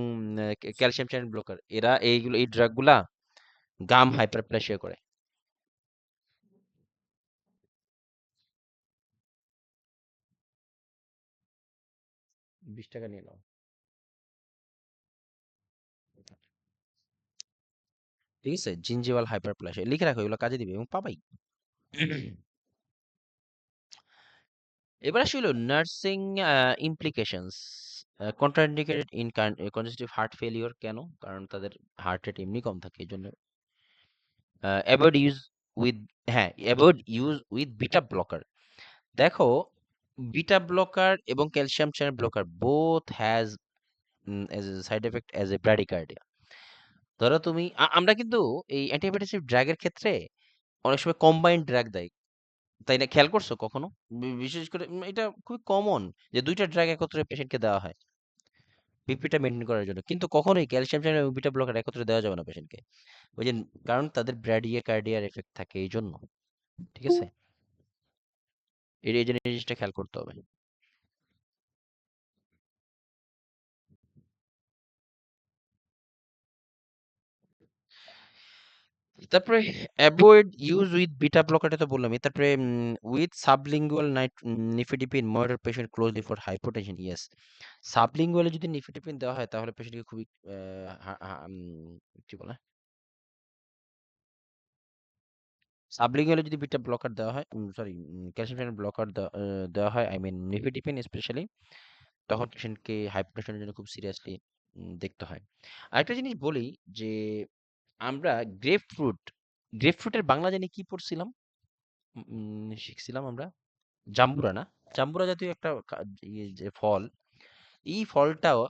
ক্যালসিয়াম চ্যানেল ব্লকার, এরা এইগুলো, এই ড্রাগগুলা গাম হাইপারপ্লেসিয়া করে। $20 নিয়ে নাও, ঠিক আছে? জিঞ্জিভাল হাইপারপ্লেসিয়া লিখে রাখো, এগুলো কাজে দিবে এবং পাবাই। এবার আসলে nursing implications, contraindicated in congestive heart failure, কেন? কারণ তাদের হার্ট রেট এমনি কম থাকে, এই জন্য। অ্যাভয়েড ইউজ উইথ, হ্যাঁ, avoid use with beta blocker. দেখো, বিটা ব্লকার এবং calcium channel blocker both has as a side effect as a bradycardia. ধরো তুমি, আমরা কিন্তু এই অ্যান্টিহাইপারটেনসিভ ড্রাগের ক্ষেত্রে অনেক সময় কম্বাইন্ড ড্রাগ দেয়, তাই না? খেয়াল করছো কখনো? বিশেষ করে এটা খুবই কমন যে দুইটা ড্রাগ একত্রে পেশেন্টকে দেওয়া হয় বিপিটা মেনটেন করার জন্য, কিন্তু কখনোই ক্যালসিয়াম চ্যানেল এবং বিটা ব্লকার একত্রে দেওয়া যাবে না পেশেন্টকে, ওই যে, কারণ তাদের ব্র্যাডিয়া কার্ডিয়ার এফেক্ট থাকে এই জন্য। ঠিক আছে, এই যে জিনিসটা খেয়াল করতে হবে। তারপরে অ্যাভয়েড ইউজ উইথ বিটা ব্লকারটা তো বললামই। তারপরে with sublingual nifedipine monitor patient closely for hypotension, yes. সাবলিঙ্গুয়ালে যদি নিফেডিপিন দেওয়া হয় তাহলে পেশেন্টকে খুবই কি বলে, সাবলিঙ্গুয়ালে যদি বিটা ব্লকার দেওয়া হয়, সরি, ক্যালসিয়াম চ্যানেল ব্লকার দেওয়া হয়, আই মিন নিফেডিপিন স্পেশালি, তখন পেশেন্টকে হাইপোটেনশনের জন্য খুব সিরিয়াসলি দেখতে হয়। আরেকটা জিনিস বলি যে আমরা গ্রেপ ফ্রুটের বাংলা জানি কি পড়ছিলাম, শিখছিলাম আমরা, জাম্বুরা না? জাম্বুরা জাতীয় একটা যে ফল, এই ফলটাও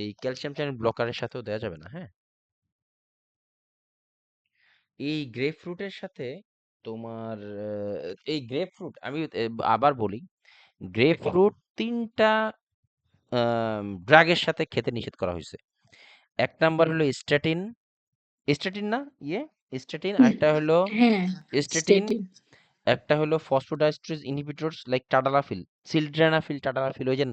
এই ক্যালসিয়াম চ্যানেল ব্লকারের সাথেও দেওয়া যাবে না, হ্যাঁ? এই গ্রেপ ফ্রুটের সাথে তোমার, এই গ্রেপ ফ্রুট আমি আবার বলি, গ্রেপ ফ্রুট তিনটা ড্রাগের সাথে খেতে নিষেধ করা হয়েছে। এক নাম্বার হলো স্ট্যাটিন, স্ট্যাটিন না, ইয়ে, স্ট্যাটিন, আরেকটা হলো হ্যাঁ, স্ট্যাটিন, স্টেটিন। একটা হলো ফসফোডাইস্ট্রেজ ইনহিবিটরস লাইক টাডালাফিল, সিলড্রানাফিল, টাডালাফিল, ওই যে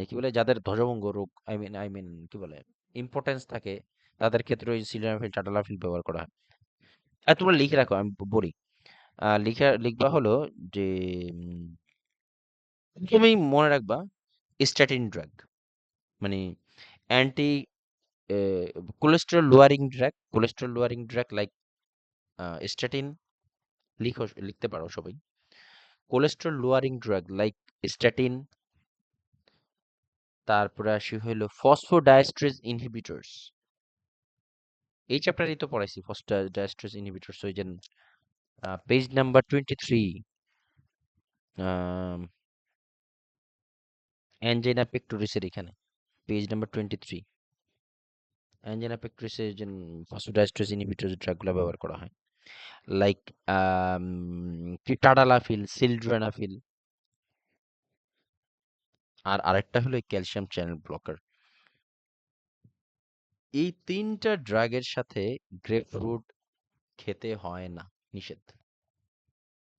কি বলে যাদের ধ্বজভঙ্গ রোগ, আই মিন কি বলে ইম্পর্টেন্স থাকে, তাদের ক্ষেত্রে ওই সিলড্রানাফিল, টাডালাফিল ব্যবহার করা হয়। আর তোমরা লিখে রাখো, আমি বলি। লিখবা হলো যে প্রথমেই মনে রাখবা স্ট্যাটিন ড্রাগ, মানে anti cholesterol lowering drug like statin. লিখতে পারো সবাই। Cholesterol lowering drug like statin. তারপরে আসি হইলো ফসফোডাইস্ট্রেজ ইনহিবিটরস। এই চ্যাপ্টারই তো পড়াইছি ফসফোডাইস্ট্রেজ ইনহিবিটরস, ওই যে পেজ নাম্বার 23, অ্যাঞ্জাইনা পেক্টোরিসের এখানে পেজ নাম্বার 23। অ্যাঞ্জাইনা পেক্টোরিসের যে ফসফোডাইস্ট্রেজ ইনহিবিটরস ড্রাগগুলো ব্যবহার করা হয়, লাইক টাডালাফিল, সিলড্রানাফিল, আর আরেকটা হলো ক্যালসিয়াম চ্যানেল ব্লকার। এই তিনটা ড্রাগের সাথে গ্রেপফ্রুট খেতে হয় না, নিষেধ।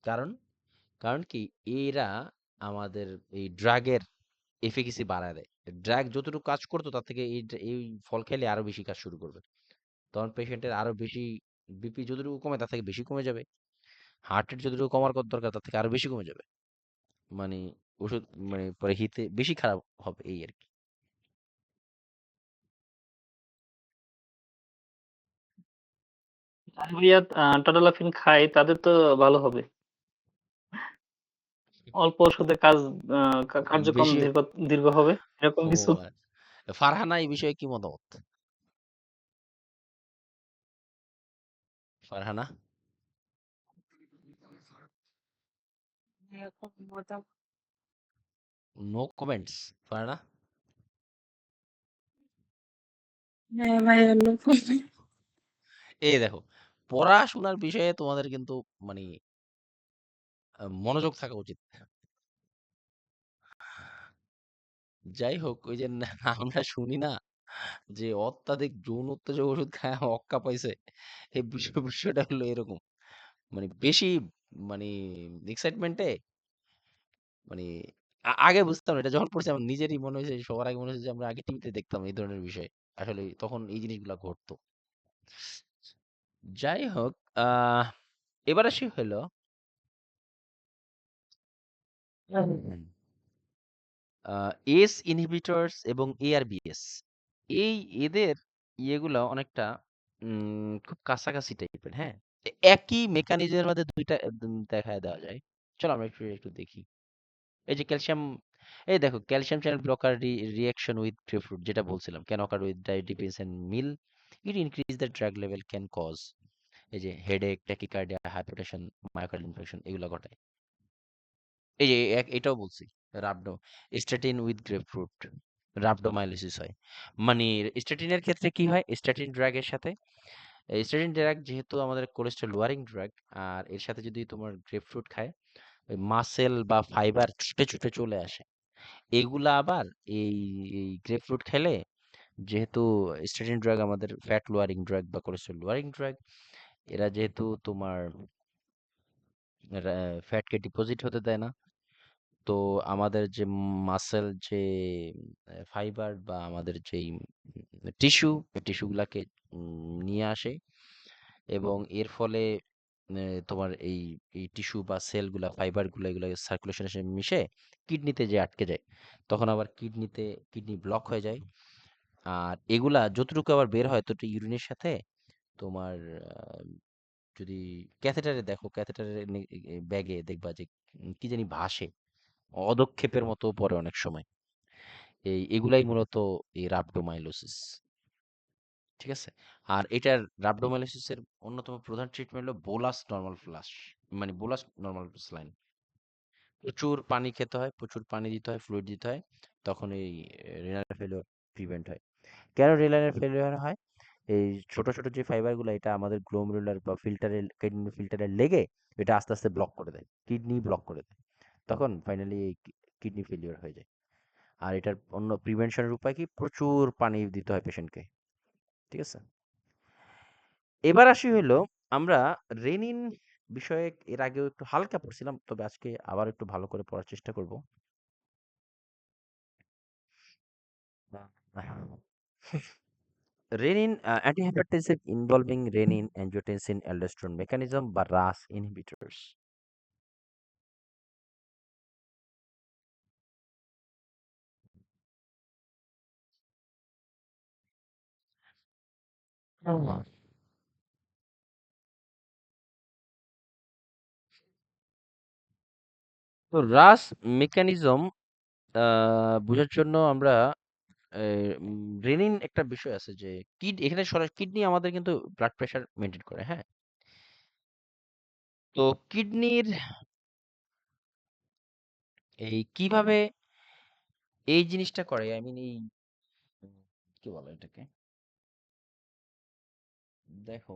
কারণ কারণ কি, এরা আমাদের এই ড্রাগের এফিকেসি বাড়ায় দেয়। ড্রাগ যতটুকু কাজ করতো তার থেকে এই ফল খেলে আরো বেশি কাজ শুরু করবে। তখন পেশেন্টের আরো বেশি বিপি যতটুকু কমে তার থেকে বেশি কমে যাবে, হার্ট রেট যতটুকু কমার দরকার তার থেকে আরো বেশি কমে যাবে। মানে ওষুধ মানে পরে হিতে বেশি খারাপ হবে, এই আর কি। আর ভাইয়া টাডালাফিন খায় তাদের তো ভালো হবে, অল্প ওষুধে কাজ কার্যক্রম বেশি। দীর্ঘ দীর্ঘ হবে, এরকম ও কিছু। ফারহানা এই বিষয়ে কি মতামত? Farhana, no comments. ফারহানা, হ্যাঁ ভাইয়া লোক এই দেখো, পড়াশোনার বিষয়ে তোমাদের কিন্তু মানে মনোযোগ থাকা উচিত। যাই হোক, ওই যে আমরা শুনি না যে অত্যাধিক যৌন উত্তেজক ওষুধ খায় অক্কা পাইছে, এই বিষয়টা হলো এরকম। মানে বেশি মানে এক্সাইটমেন্টে, মানে আগে বুঝতাম না, এটা যখন পড়ছি আমার নিজেরই মনে হয়েছে, সবার আগে মনে হয়েছে যে আমরা আগে টিভিতে দেখতাম এই ধরনের বিষয়, আসলে তখন এই জিনিসগুলো ঘটতো। যাই হোক, এবার আসি হলো এস ইনহিবিটরস এবং এআরবিএস। এদের ইয়েগুলো অনেকটা খুব কাছাকাছি টাইপের, হ্যাঁ। একই মেকানিজমের মধ্যে দুইটা দেখা দেওয়া যায়। চলো আমরা একটু একটু দেখি। এই যে ক্যালসিয়াম, এই দেখো calcium channel blocker reaction with grapefruit, যেটা বলছিলাম, can occur with diabetes and meal, it increase the drug level, can cause এই যে headache, tachycardia, hypertension, myocardial infection, এগুলো ঘটায়। এই যে এটাও বলছি, rhabdo statin with grapefruit rhabdomyolysis হয়। মানে স্ট্যাটিনের ক্ষেত্রে কি হয়, স্ট্যাটিন ড্রাগের সাথে স্ট্যাটিন ড্রাগ যেহেতু আমাদের কোলেস্টেরল লোয়ারিং ড্রাগ, আর এর সাথে যদি তোমার গ্রেপফ্রুট খায়, ওই মাসেল বা ফাইবার ছুটে ছুটে চলে আসে। এগুলা আবার এই এই গ্রেপফ্রুট খেলে, যেহেতু স্ট্যাটিন ড্রাগ আমাদের ফ্যাট লোয়ারিং ড্রাগ বা কোলেস্টেরল লোয়ারিং ড্রাগ, এরা যেহেতু তোমার ফ্যাটকে ডিপোজিট হতে দেয় না, তো আমাদের যে মাসেল যে ফাইবার বা আমাদের যেই টিস্যুগুলাকে নিয়ে আসে, এবং এর ফলে তোমার এই টিস্যু বা সেলগুলা, ফাইবারগুলো, এগুলো সার্কুলেশনের সাথে মিশে কিডনিতে যে আটকে যায়, তখন আবার কিডনি ব্লক হয়ে যায়। আর এগুলা যতটুকু আবার বের হয় তত ইউরিনের সাথে তোমার যদি ক্যাথেটারে দেখো, ক্যাথেটারের ব্যাগে দেখবা যে কি জানি ভাসে, অদক্ষেপের মতো পড়ে অনেক সময়। এগুলাই মূলত এই রাবডোমাইলোসিস, ঠিক আছে। আর এটার রাবডোমাইলোসিসের অন্যতম প্রধান ট্রিটমেন্ট হলো বোলাস নর্মাল ফ্লাশ, মানে বোলাস নর্মাল স্লাইন। প্রচুর পানি খেতে হয়, প্রচুর পানি দিতে হয়, ফ্লুইড দিতে হয়, তখন এই রেনাল ফেলিওর প্রিভেন্ট হয়। কেন রেনাল ফেলিওর হয়? এই ছোট ছোট যে ফাইবারগুলো, এটা আমাদের গ্লোমেরুলার বা কিডনি ফিল্টারে লেগে এটা আস্তে আস্তে ব্লক করে দেয়, কিডনি ব্লক করে দেয়, তখন ফাইনালি এই কিডনি ফেলিওর হয়ে যায়। আর এটার অন্য প্রিভেনশনের উপায় কি, প্রচুর পানি দিতে হয় পেশেন্টকে, ঠিক আছে। এবার আসি হলো আমরা রেনিন বিষয়ে এর আগেও একটু হালকা পড়ছিলাম, তবে আজকে আবার একটু ভালো করে পড়ার চেষ্টা করব। Renin antihypertensive involving renin angiotensin aldosterone mechanism বা রাস ইনহিবিটরস। তো রাস মেকানিজম বোঝার জন্য আমরা রেনিন একটা বিষয় আছে যে এখানে কিডনি আমাদের কিন্তু ব্লাড প্রেশার মেনটেন করে, হ্যাঁ। তো কিডনির এই কিভাবে এই জিনিসটা করে, আই মিন এই উম, কি বলে এটাকে, দেখো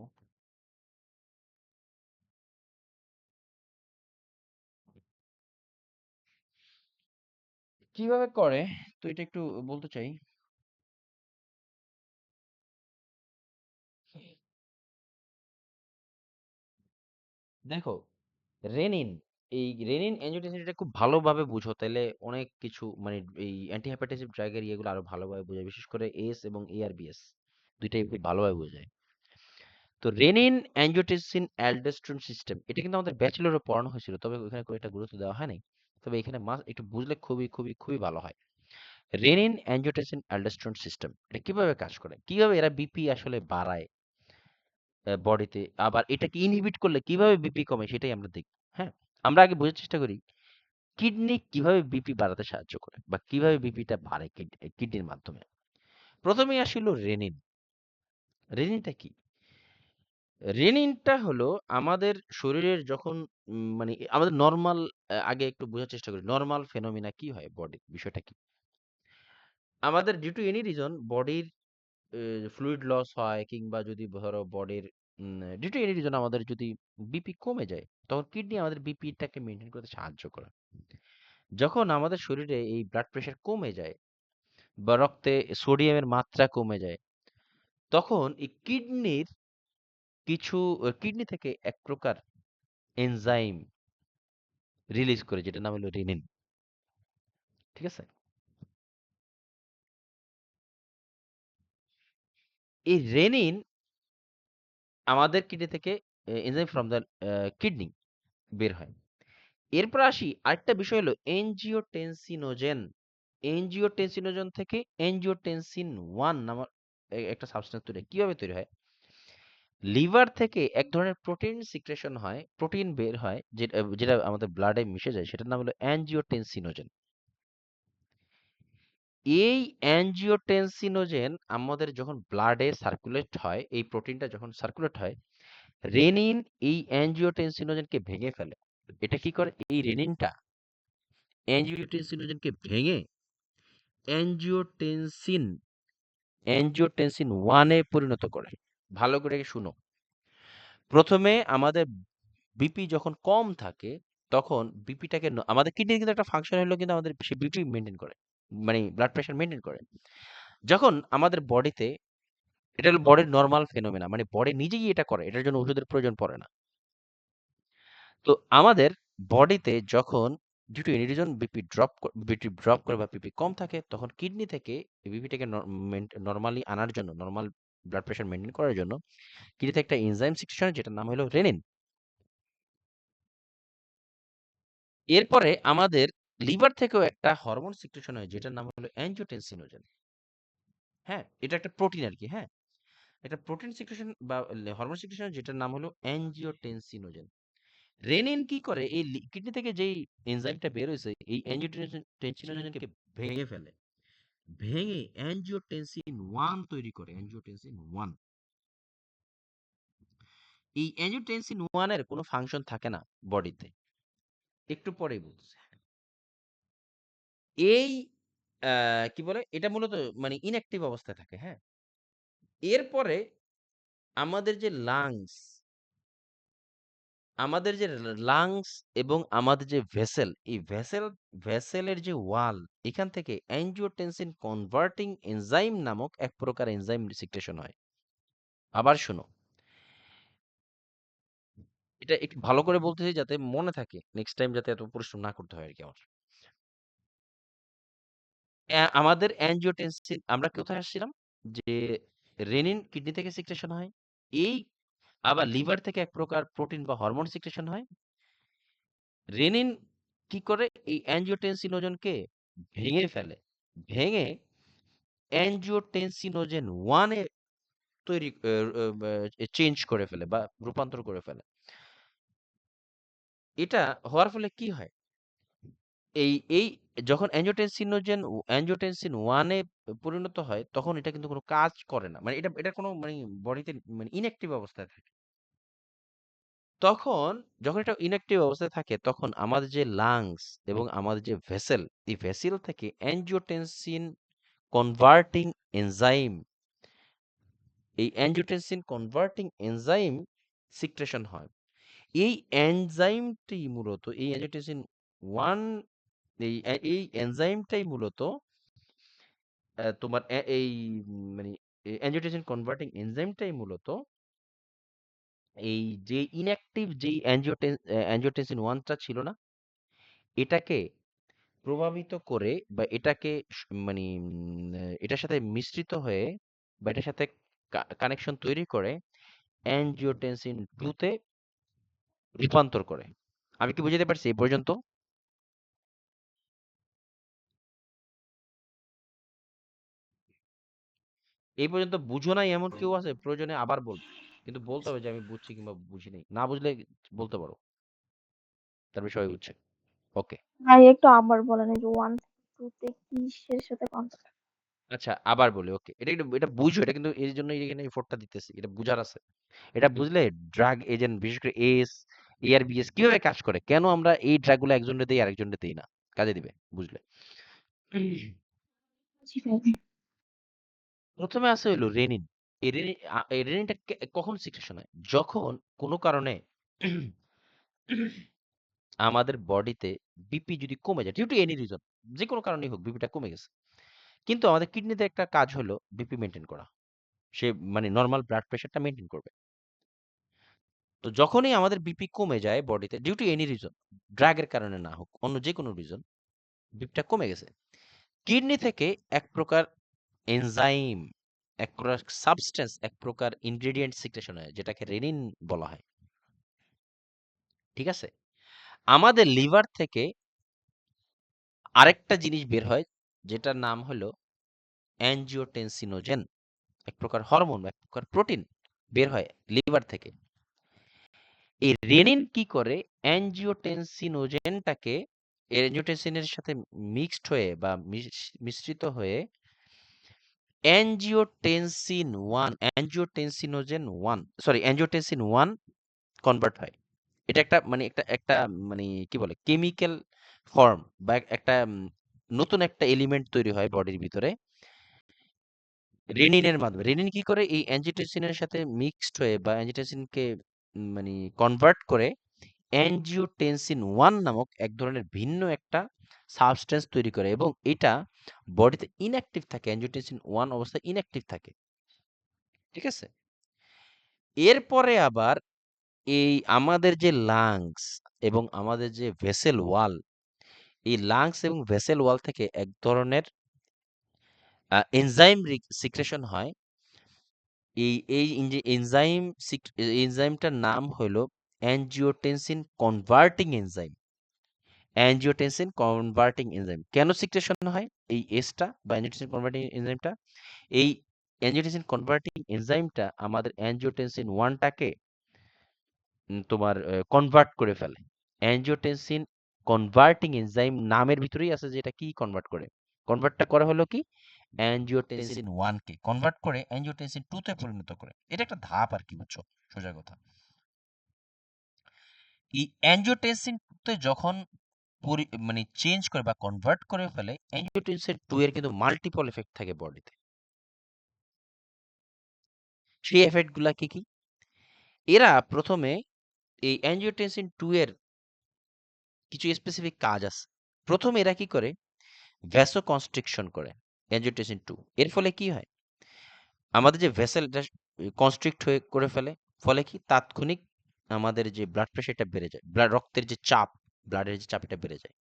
কিভাবে করে, তো এটা একটু বলতে চাই। দেখো, রেনিন এই রেনিন অ্যাঞ্জিওটেনসিন এটা খুব ভালোভাবে বুঝো, তাহলে অনেক কিছু মানে এই অ্যান্টিহাইপারটেনসিভ ড্রাগের ইয়েগুলো আরো ভালোভাবে বোঝায়, বিশেষ করে এস এবং এআরবিএস দুইটাই খুব ভালোভাবে বোঝায়। তো রেনিন অ্যাঞ্জিওটেনসিন অ্যালডোস্টেরন সিস্টেম এটা কিন্তু আমাদের ব্যাচেলরে পড়ানো হয়েছিল, তবে ওখানে খুব একটা গুরুত্ব দেওয়া হয় নাই। তবে এখানে একটু বুঝলে খুবই খুবই খুবই ভালো হয়। রেনিন অ্যাঞ্জিওটেনসিন অ্যালডোস্টেরন সিস্টেম এটা কিভাবে কাজ করে, কিভাবে এরা বিপি আসলে বাড়ায় বডিতে, আবার এটাকে ইনহিবিট করলে কিভাবে বিপি কমে সেটাই আমরা দেখব। হ্যাঁ, আমরা আগে বোঝার চেষ্টা করি কিডনি কিভাবে বিপি বাড়াতে সাহায্য করে বা কিভাবে বিপিটা বাড়ে কিডনির মাধ্যমে। প্রথমেই আসিল রেনিন। রেনিনটা কি? রেনিনটা হলো আমাদের শরীরের যখন মানে আমাদের নরমাল, আগে একটু বোঝার চেষ্টা করি নরমাল ফেনোমিনা কি হয় বডির বিষয়টা কি। আমাদের ডিউ টু এনি রিজন বডির ফ্লুইড লস হয়, কিংবা যদি ধরো বডির ডিউ টু এনি রিজন আমাদের যদি বিপি কমে যায়, তখন কিডনি আমাদের বিপিটাকে মেনটেন করতে সাহায্য করে। যখন আমাদের শরীরে এই ব্লাড প্রেশার কমে যায় বা রক্তে সোডিয়ামের মাত্রা কমে যায়, তখন এই কিডনি থেকে এক প্রকার এনজাইম রিলিজ করে, যেটা নাম হলো রেনিন। ঠিক আছে, এই রেনিন আমাদের কিডনি থেকে এনজাইম ফ্রম দ্য কিডনি বের হয়। এরপর আসি আরেকটা বিষয় হলো এনজিওটেনসিনোজেন। এনজিওটেনসিনোজেন থেকে এনজিওটেনসিন 1 নামক একটা সাবস্টেন্স তৈরি হয়। কিভাবে তৈরি হয়? লিভার থেকে এক ধরনের প্রোটিন সিক্রেশন হয়, প্রোটিন বের হয়, যেটা আমাদের ব্লাডে মিশে যায়, সেটার নাম হলো অ্যানজিওটেনসিনোজেন। এই অ্যানজিওটেনসিনোজেন আমাদের যখন ব্লাডে সার্কুলেট হয়, এই প্রোটিনটা যখন সার্কুলেট হয়, রেনিন এই অ্যানজিওটেনসিনোজেনকে ভেঙে ফেলে। এটা কি করে? এই রেনিনটা অ্যানজিওটেনসিনোজেনকে ভেঙে অ্যানজিওটেনসিন অ্যানজিওটেনসিন 1 এ পরিণত করে। ভালো করে শুনো। প্রথমে আমাদের বিপি যখন কম থাকে, তখন বিপিটাকে আমাদের কিডনির কিন্তু একটা ফাংশন হলো কিন্তু আমাদের সে বিপি মেনটেন করে, মানে ব্লাড প্রেশার মেনটেন করে। যখন আমাদের বডিতে, এটা হলো বডির নরমাল ফেনোমেনা, মানে বডি নিজেই এটা করে, এটার জন্য ওষুধের প্রয়োজন পড়ে না। তো আমাদের বডিতে যখন due to any reason BP drop করে বা বিপি কম থাকে, তখন কিডনি থেকে বিপিটাকে নরমালি আনার জন্য, নরমাল ব্লাড প্রেশার মেনটেন করার জন্য কিডনিতে একটা এনজাইম সিক্রেশন হয়, যেটার নাম হলো রেনিন। এরপরে আমাদের লিভার থেকেও একটা হরমোন সিক্রেশন হয়, যেটার নাম হলো অ্যানজিওটেনসিনোজেন। হ্যাঁ, এটা একটা প্রোটিন আর কি। হ্যাঁ, এটা প্রোটিন সিক্রেশন বা হরমোন সিক্রেশন, যেটার নাম হলো অ্যানজিওটেনসিনোজেন। রেনিন কি করে? এই কিডনি থেকে যেই এনজাইমটা বের হয়েছে, এই অ্যানজিওটেনসিনোজেনকে ভেঙে ফেলে, ভেঙে অ্যানজিওটেনসিন 1 তৈরি করে। অ্যানজিওটেনসিন 1, এই অ্যানজিওটেনসিন 1 এর কোনো ফাংশন থাকে না বডিতে, একটু পরেই বলছি। এই কি বলে, এটা মূলত মানে ইনঅ্যাক্টিভ অবস্থায় থাকে। হ্যাঁ, এরপরে আমাদের যে লাংস, আমাদের যে লাংস এবং আমাদের যে ভেসেল, এই ভেসেলের যে ওয়াল, এখান থেকে অ্যানজিওটেনসিন কনভার্টিং এনজাইম নামক এক প্রকার এনজাইম সিক্রেশন হয়। আবার শোনো, এটা একটু ভালো করে বলতেছি যাতে মনে থাকে, নেক্সট টাইম যাতে এত পরিশ্রম না করতে হয় আর কি আমার। আমাদের অ্যানজিওটেনসিন, আমরা কোথায় আসছিলাম যে রেনিন কিডনি থেকে সিক্রেশন হয়, এই আবার লিভার থেকে এক প্রকার প্রোটিন বা হরমোন সিক্রেশন হয়। রেনিন কি করে এই অ্যানজিওটেনসিনোজেনকে ভেঙে ফেলে, ভেঙে অ্যানজিওটেনসিনোজেন 1 এ তৈরি চেঞ্জ করে ফেলে বা রূপান্তর করে ফেলে। এটা হওয়ার ফলে কি হয়, এই এই যখন অ্যানজিওটেনসিন 1 এ পরিণত হয় তখন এটা কিন্তু কোনো কাজ করে না, মানে এটা কোনো মানে বডিতে মানে ইনঅ্যাক্টিভ অবস্থায় থাকে। তখন যখন এটা ইনঅ্যাক্টিভ অবস্থায় থাকে তখন আমাদের যে লাংস এবং আমাদের যে ভেসেল, এই ভেসেল থেকে অ্যানজিওটেনসিন কনভার্টিং এনজাইম, এই অ্যানজিওটেনসিন কনভার্টিং এনজাইম সিক্রেশন হয়। এই এনজাইমটি মূলত এই অ্যানজিওটেনসিন 1, এই এনজাইমটাই মূলত তোমার এই মানে অ্যানজিওটেনসিন কনভার্টিং এনজাইমটাই মূলত এই যে ইনঅ্যাক্টিভ যেই অ্যানজিওটেনসিন 1টা ছিল না, এটাকে প্রভাবিত করে বা এটাকে মানে এটার সাথে মিশ্রিত হয়ে বা এটার সাথে কানেকশন তৈরি করে অ্যানজিওটেনসিন 2 তে রূপান্তর করে। আমি কি বুঝাতে পারছি এই পর্যন্ত? এই পর্যন্ত বুঝো নাই এমন কেউ আছে? প্রয়োজনে আবার বলবে, কিন্তু বলতে হবে যে আমি বুঝছি কিংবা বুঝি নাই। না বুঝলে বলতে পারো, তারপরে সবাই বুঝছে। ওকে, ভাই একটু আবার বলেন, এই যে 1 2 তে কিসের সাথে কন্ট্যাক্ট? আচ্ছা আবার বলি। ওকে, এটা বুঝো, এটা কিন্তু এর জন্য এখানে এফোর্টটা দিতেছি, এটা বুঝার আছে। এটা বুঝলে ড্রাগ এজেন্ট, বিশেষ করে এআরবিএস কিভাবে কাজ করে, কেন আমরা এই ড্রাগগুলো একজনকে দেই আরেকজনকে দেই না, কাজে দিবে বুঝলে। জি ভাই। প্রথমে আছে হইলো রেনিন। এই রেনিনটা কখন সিক্রেশন হয়, যখন কোনো কারণে আমাদের বডিতে বিপি যদি কমে যায়, ডিউ টু এনি রিজন, যে কোনো কারণেই হোক বিপিটা কমে গেছে, কিন্তু আমাদের কিডনিতে একটা কাজ হলো বিপি মেনটেন করা, সে মানে নর্মাল ব্লাড প্রেশারটা মেনটেন করবে। তো যখনই আমাদের বিপি কমে যায় বডিতে, ডিউ টু এনি রিজন, ড্রাগের কারণে না হোক অন্য যে কোনো রিজন, বিপিটা কমে গেছে, কিডনি থেকে এক প্রকার এনজাইম, এক প্রকার সাবস্টেন্স, এক প্রকার ইনগ্রেডিয়েন্ট সিক্রেশন হয় যেটাকে রেনিন বলা হয়। ঠিক আছে, আমাদের লিভার থেকে আরেকটা জিনিস বের হয় যেটার নাম হলো অ্যানজিওটেনসিনোজেন, এক প্রকার হরমোন, এক প্রকার প্রোটিন বের হয় লিভার থেকে। এই রেনিন কি করে অ্যানজিওটেনসিনোজেনটাকে, অ্যানজিওটেনসিনের সাথে মিক্সড হয়ে বা মিশ্রিত হয়ে অ্যানজিওটেনসিন 1 কনভার্ট হয়। এটা একটা মানে একটা একটা মানে কি বলে কেমিক্যাল ফর্ম বা একটা নতুন একটা এলিমেন্ট তৈরি হয় বডির ভিতরে রেনিনের মাধ্যমে। রেনিন কি করে এই অ্যানজিওটেনসিনের সাথে মিক্সড হয়ে বা অ্যানজিওটেনসিনকে মানে কনভার্ট করে অ্যানজিওটেনসিন 1 নামক এক ধরনের ভিন্ন একটা সাবস্টেন্স তৈরি করে এবং এটা বডিতে ইনঅ্যাক্টিভ থাকে, অ্যানজিওটেনসিন 1 অবস্থায় ইনঅ্যাক্টিভ থাকে। ঠিক আছে, এরপরে আবার এই আমাদের যে লাংস এবং আমাদের যে ভেসেল ওয়াল, এই লাংস এবং ভেসেল ওয়াল থেকে এক ধরনের এনজাইম সিক্রেশন হয়। এই এনজাইমটার নাম হলো angiotensin converting enzyme. Angiotensin converting enzyme কেন সিক্রেশন হয়, এই এসটা বা অ্যানজিওটেনসিন কনভার্টিং এনজাইমটা, এই অ্যানজিওটেনসিন কনভার্টিং এনজাইমটা আমাদের অ্যানজিওটেনসিন 1টাকে তোমার কনভার্ট করে ফেলে। অ্যানজিওটেনসিন কনভার্টিং এনজাইম নামের ভিতরেই আছে যেটা কি কনভার্ট করে, কনভার্টটা করা হলো কি অ্যানজিওটেনসিন 1 কে কনভার্ট করে অ্যানজিওটেনসিন 2 তে পরিণত করে। এটা একটা ধাপ আর কি, বুঝছো, সোজা কথা। এই অ্যানজিওটেনসিন 2 তে যখন মানে চেঞ্জ করে বা কনভার্ট করে ফেলে, অ্যানজিওটেনসিন 2 এর কিন্তু মাল্টিপল এফেক্ট থাকে বডিতে। সেই এফেক্ট গুলা কি কি, এরা প্রথমে এই অ্যানজিওটেনসিন 2 এর কিছু স্পেসিফিক কাজ আছে। প্রথমে এরা কি করে, ভ্যাসো কনস্ট্রিকশন করে অ্যানজিওটেনসিন 2, এর ফলে কি হয়, আমাদের যে ভেসেলটা কনস্ট্রিক্ট হয়ে করে ফেলে, ফলে কি তাৎক্ষণিক আমাদের যে ব্লাড প্রেশারটা বেড়ে যায়, রক্তের যে চাপ, ব্লাডের যে চাপ, এটা বেড়ে যায়।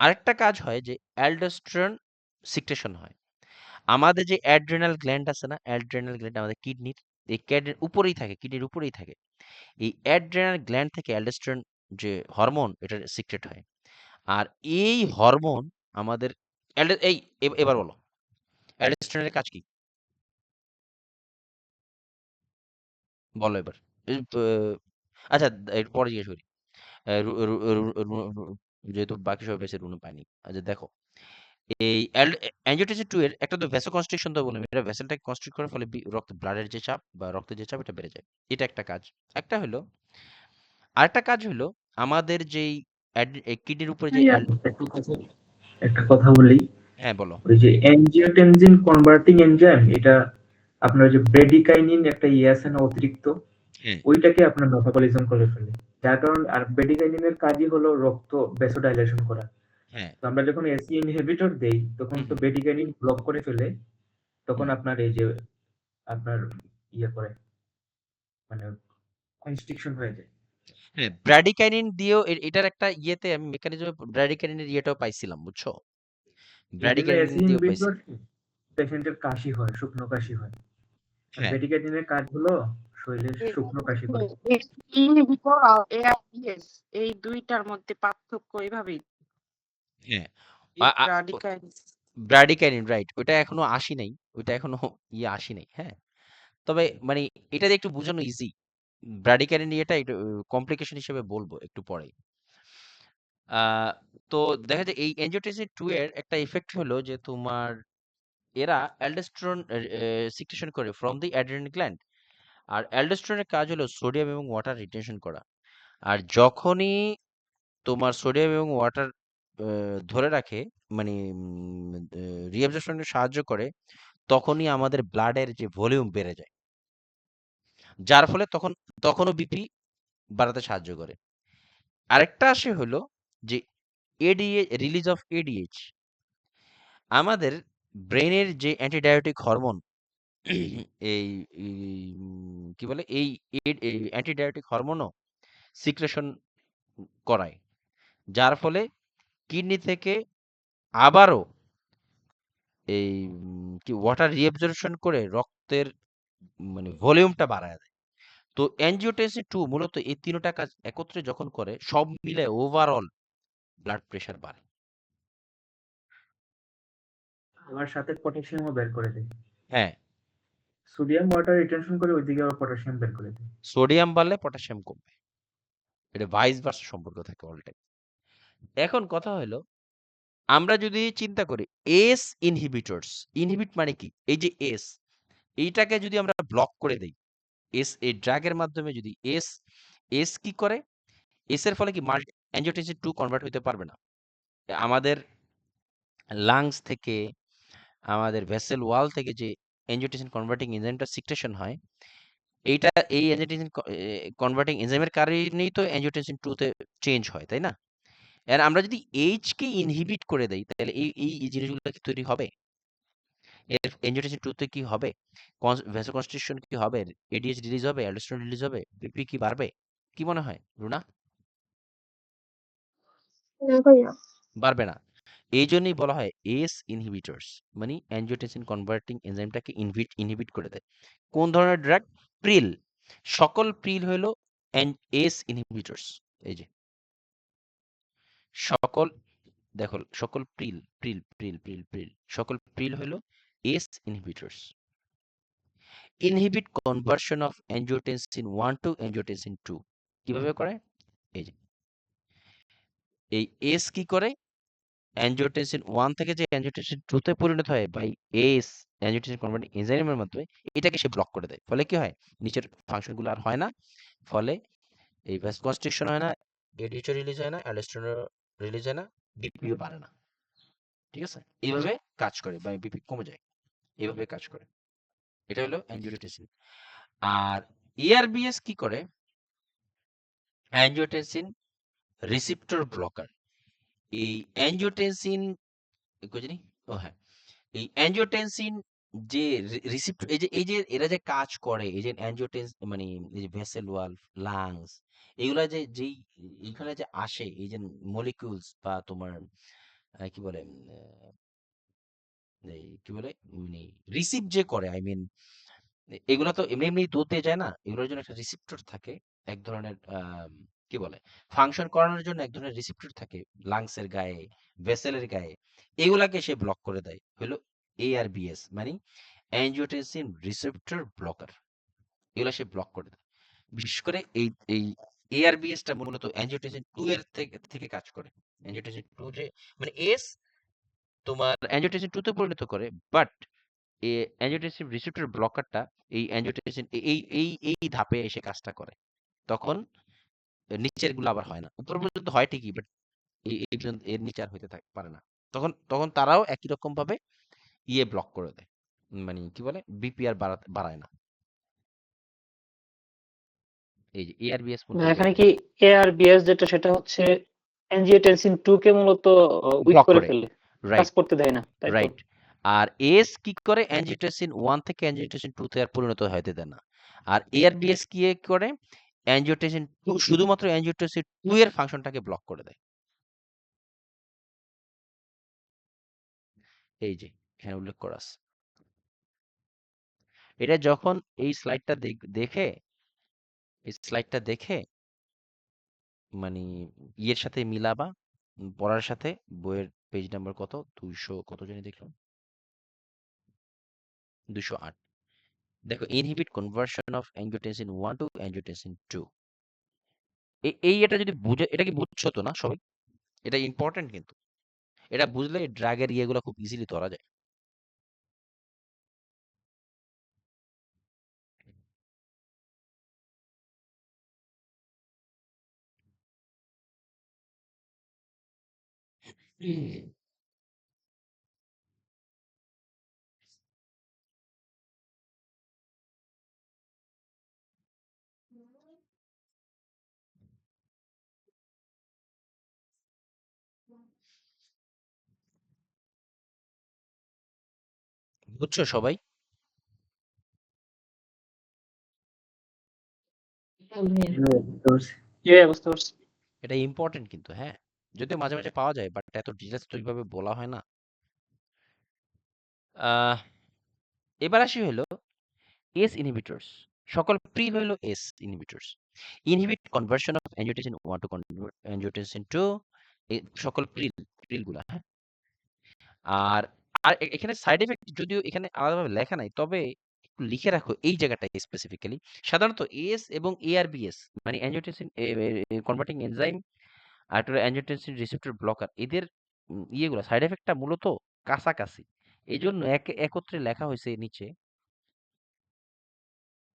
আরেকটা কাজ হয় যে অ্যালডোস্টেরন সিক্রেশন হয়। আমাদের যে অ্যাড্রেনাল গ্ল্যান্ড আছে না, অ্যাড্রেনাল গ্ল্যান্ড আমাদের কিডনির, এই কিডনির উপরেই থাকে, কিডনির উপরেই থাকে। এই অ্যাড্রেনাল গ্ল্যান্ড থেকে অ্যালডোস্টেরন যে হরমোন, এটা সিক্রেট হয়। আর এই হরমোন আমাদের এই এবার বলো অ্যালডোস্টেরনের কাজ কি, বলো এবার। এই, আচ্ছা, এর পরে জিজ্ঞেস করি। যেহেতু বাকি সবাই বেঁচে, রুনু পায়নি। আচ্ছা দেখো, এই অ্যাঞ্জিওটেনসিন 2 এর একটা তো ভ্যাসো কনস্ট্রিকশন তো বললাম, এটা ভেসেলটাকে কনস্ট্রিক্ট করার ফলে রক্ত ব্লাডের যে চাপ বা রক্তের যে চাপ, এটা বেড়ে যায়। এটা একটা কাজ। একটা হলো, আরেকটা কাজ হলো আমাদের যেই কিডনির উপরে যে ভাইয়া, একটা কথা বলি। হ্যাঁ বলো। ওই যে অ্যানজিওটেনসিন কনভার্টিং এনজাইম, এটা আপনার যে ব্রেডিকাইনিন একটা ইয়ে আছে না অতিরিক্ত, হ্যাঁ ওইটাকে আপনার মেটাবলিজম করে ফেলে। যার কারণে আর ব্রেডিকাইনিনের কাজই হলো রক্ত ভ্যাসোডাইলেশন করা। হ্যাঁ তো আমরা যখন এসি ইনহিবিটর দেই তখন হুম তো হুম ব্রেডিকাইনিন ব্লক করে ফেলে, তখন হুম। আপনার এই যে আপনার ইয়ে করে, মানে কনস্ট্রিকশন হয়ে যায়। হ্যাঁ, ব্র্যাডিকাইনিন দিয়েও এটার একটা ইয়েতে আমি মেকানিজম ব্র্যাডিকাইনিনের ইয়েটাও পাইছিলাম, বুঝছো? এই জন্য ব্র্যাডিকাইনিন এসি দিয়েও পাইছি। ইনহিবিটর পেশেন্টের কাশি হয়, শুকনো কাশি হয়। হ্যাঁ ব্রেডিকাইনিনের কাজ হলো শরীরে শুকনো কাশি করে। ইনহিবিটর আর এআরবিএস এই দুইটার মধ্যে পার্থক্য এইভাবেই হ্যাঁ রাডিকাল ব্র্যাডিকাইনিন, রাইট, ওটা এখনো আসি নাই, ওটা এখনো আসি নাই। হ্যাঁ, তবে মানে এটা দিয়ে একটু বোঝানো ইজি। ব্র্যাডিকাইনিন এটা একটু কমপ্লিকেশন হিসেবে বলবো একটু পরে। আহ, তো দেখা যায় এই অ্যাঞ্জিওটেনসিন 2 এর একটা ইফেক্ট হলো যে তোমার এরা অ্যালডোস্টেরন সিক্রেশন করে ফ্রম দি অ্যাড্রিনাল গ্ল্যান্ড। আর অ্যালডোস্টেরনের কাজ হলো সোডিয়াম এবং ওয়াটার রিটেনশন করা। আর যখনই তোমার সোডিয়াম এবং ওয়াটার ধরে রাখে, মানে রিঅ্যাবজর্পশনে সাহায্য করে, তখনই আমাদের ব্লাডের যে ভলিউম বেড়ে যায়, যার ফলে তখনও বিপি বাড়াতে সাহায্য করে। আরেকটা আসে হলো যে এডিএইচ, রিলিজ অফ এডিএইচ। আমাদের ব্রেনের যে অ্যান্টিডায়োটিক হরমোন, এই কি বলে, এই অ্যান্টিডায়োটিক হরমোনও সিক্রেশন করায়, যার ফলে কিডনি থেকে আবারও এই কি ওয়াটার রিঅ্যাবজর্পশন করে রক্তের মানে ভলিউমটা বাড়ায় দেয়। তো অ্যাঞ্জিওটেনসিন 2 মূলত এই তিনটা কাজ একত্রে যখন করে, সব মিলে ওভারঅল ব্লাড প্রেশার বাড়ে। আমার সাথে পটাশিয়ামও বের করে দেয়। হ্যাঁ, সোডিয়াম ওয়াটার রিটেনশন করে, ওইদিকে আবার পটাশিয়াম বের করে দেয়। সোডিয়াম বাড়লে পটাশিয়াম কমবে, এটা ভাইস ভার্সা সম্পর্ক থাকে অল টাইম। এখন কথা হলো, আমরা যদি চিন্তা করি এস ইনহিবিটরস, ইনহিবিট মানে কি, এই যে এস, এইটাকে যদি আমরা ব্লক করে দেই, এস এই ড্রাগের মাধ্যমে যদি এস, এস কি করে, এস এর ফলে কি অ্যাঞ্জিওটেনসিন 2 কনভার্ট হতে পারবে না। আমাদের লাংস থেকে, আমাদের ভেসেল ওয়াল থেকে যে অ্যাঞ্জিওটেনসিন কনভার্টিং এনজাইমটা সিক্রেশন হয়, এইটা এই অ্যাঞ্জিওটেনসিন কনভার্টিং এনজাইমের কারণেই তো অ্যাঞ্জিওটেনসিন 2 তে চেঞ্জ হয়, তাই না? আর আমরা যদি এইচ কে ইনহিবিট করে দেই, তাহলে এই এই জিনিসগুলো কি তৈরি হবে? এর অ্যাঞ্জিওটেনসিন 2 তে কি হবে? ভ্যাসোকনস্ট্রিকশন কি হবে? এডিএইচ রিলিজ হবে? অ্যালডোস্টেরন রিলিজ হবে? বিপি কি বাড়বে? কি মনে হয় রুনা? না ভাইয়া। বাড়বে না। এই জন্যই বলা হয় এস ইনহিবিটরস, মানে অ্যাঞ্জিওটেনসিন কনভার্টিং এনজাইমটাকে ইনহিবিট করে দেয়। কোন ধরনের ড্রাগ? প্রিল। সকল প্রিল হলো এস ইনহিবিটরস। এই যে সকল, দেখো সকল প্রিল, প্রিল সকল প্রিল হলো ACE inhibitors. Inhibit conversion of angiotensin 1 to angiotensin 2 কিভাবে করে? এই যে এই এস কি করে, অ্যাঞ্জিওটেনসিন 1 থেকে যে অ্যাঞ্জিওটেনসিন 2 তে পরিণত হয় বাই এস অ্যাঞ্জিওটেনসিন কনভার্টিং এনজাইমের মাধ্যমে, এটাকে সে ব্লক করে দেয়। ফলে কি হয়, নিচের ফাংশনগুলো আর হয় না, ফলে এই ভ্যাসকনস্ট্রিকশন হয় না, এডিএইচও রিলিজ হয় না, অ্যালডোস্টেরন রিলিজ হয় না, বিপিও বাড়ে না। ঠিক আছে, এইভাবে কাজ করে বা বিপি কমে যায়, এইভাবে কাজ করে। এটা হলো অ্যাঞ্জিওটেনসিন। আর এআরবিএস কি করে? Angiotensin receptor blocker. এই অ্যাঞ্জিওটেনসিন কই জানি, ও হ্যাঁ, এই অ্যাঞ্জিওটেনসিন যে রিসিপ্ট এই যে এরা যে কাজ করে এই যে অ্যাঞ্জিওটেন্স মানে এই যে ভেসেল ওয়াল, লাংস এগুলা যে যেই এখানে যে আসে এই যে মলিকিউলস বা তোমার কি বলে এই কি বলে মানে রিসিভ যে করে আই মিন এগুলা তো এমনি এমনি দুধ দিয়ে যায় না, এগুলোর জন্য একটা রিসিপ্টর থাকে এক ধরনের কি বলে ফাংশন করানোর জন্য এক ধরনের রিসিপ্টর থাকে লাংসের গায়ে, ভেসেলের গায়ে, এগুলাকে সে ব্লক করে দেয় হলো ARBS মানে অ্যাঞ্জিওটেনসিন রিসেপ্টর ব্লকার, এগুলা সে ব্লক করে দেয়। বিশেষ করে এই ARBS টা মূলত অ্যাঞ্জিওটেনসিন 2 এর থেকে কাজ করে। অ্যাঞ্জিওটেনসিন 2 যে মানে এস তোমার অ্যাঞ্জিওটেনসিন 2 তে পরিণত করে, বাট অ্যাঞ্জিওটেনসিন রিসেপ্টর ব্লকারটা এই অ্যাঞ্জিওটেনসিন এই ধাপে এসে কাজটা করে। তখন নিচের গুলো আবার হয় না, উপর পর্যন্ত হয় ঠিকই, বাট এই পর্যন্ত এর নিচে আর হইতে পারে না। তখন তখন তারাও একই রকম ভাবে ব্লক করে দেয়, মানে কি বলে বিপিআর বাড়ায় না। এই যে ARBS মূলত এখানে কি ARBS যেটা সেটা হচ্ছে অ্যাঞ্জিওটেনসিন 2 কে মূলত উইক ব্লক করে করে, ফেলে, কাজ রাইট করতে দেয় না, তাই তো? রাইট। আর এস কি করে অ্যাঞ্জিওটেনসিন 1 থেকে অ্যাঞ্জিওটেনসিন 2 তে আর পরিণত হতে দেয় না। আর ARBS কি করে অ্যাঞ্জিওটেনসিন 2 শুধুমাত্র অ্যাঞ্জিওটেনসিন 2 এর ফাংশনটাকে ব্লক করে দেয়। এই যে এখানে উল্লেখ করা আছে। এটা যখন এই স্লাইডটা দেখে মানে ইয়ের সাথে মিলাবা, পড়ার সাথে বইয়ের পেজ নাম্বার কত 200 কত জানি দেখলাম 208। দেখো inhibit conversion of angiotensin 1 to angiotensin 2। এটা যদি বুঝে, এটা কি বুঝছো তো না সবাই? এটা ইম্পর্টেন্ট কিন্তু, এটা বুঝলে ড্রাগের ইয়েগুলো খুব ইজিলি ধরা যায়। বুঝছো সবাই? বুঝতে পারছি। বুঝতে পারছি। এটা ইম্পর্টেন্ট কিন্তু, হ্যাঁ, যদিও মাঝে মাঝে পাওয়া যায় বাট এত ডিটেলস তো এইভাবে বলা হয় না। আহ এবার আসি হলো এস ইনহিবিটরস। সকল প্রি হলো ACE inhibitors inhibit conversion of angiotensin 1 to angiotensin 2, এই সকল প্রিল গুলা, হ্যাঁ। আর আর এখানে সাইড এফেক্ট যদিও এখানে আলাদাভাবে লেখা নাই, তবে একটু লিখে রাখো এই জায়গাটায় স্পেসিফিক্যালি। সাধারণত এস এবং ARBS মানে অ্যাঞ্জিওটেনসিন কনভার্টিং এনজাইম আর একটা অ্যাঞ্জিওটেনসিন রিসেপ্টর ব্লকার, এদের ইয়েগুলো সাইড এফেক্টটা মূলত কাছাকাছি, এই জন্য একত্রে লেখা হয়েছে নিচে।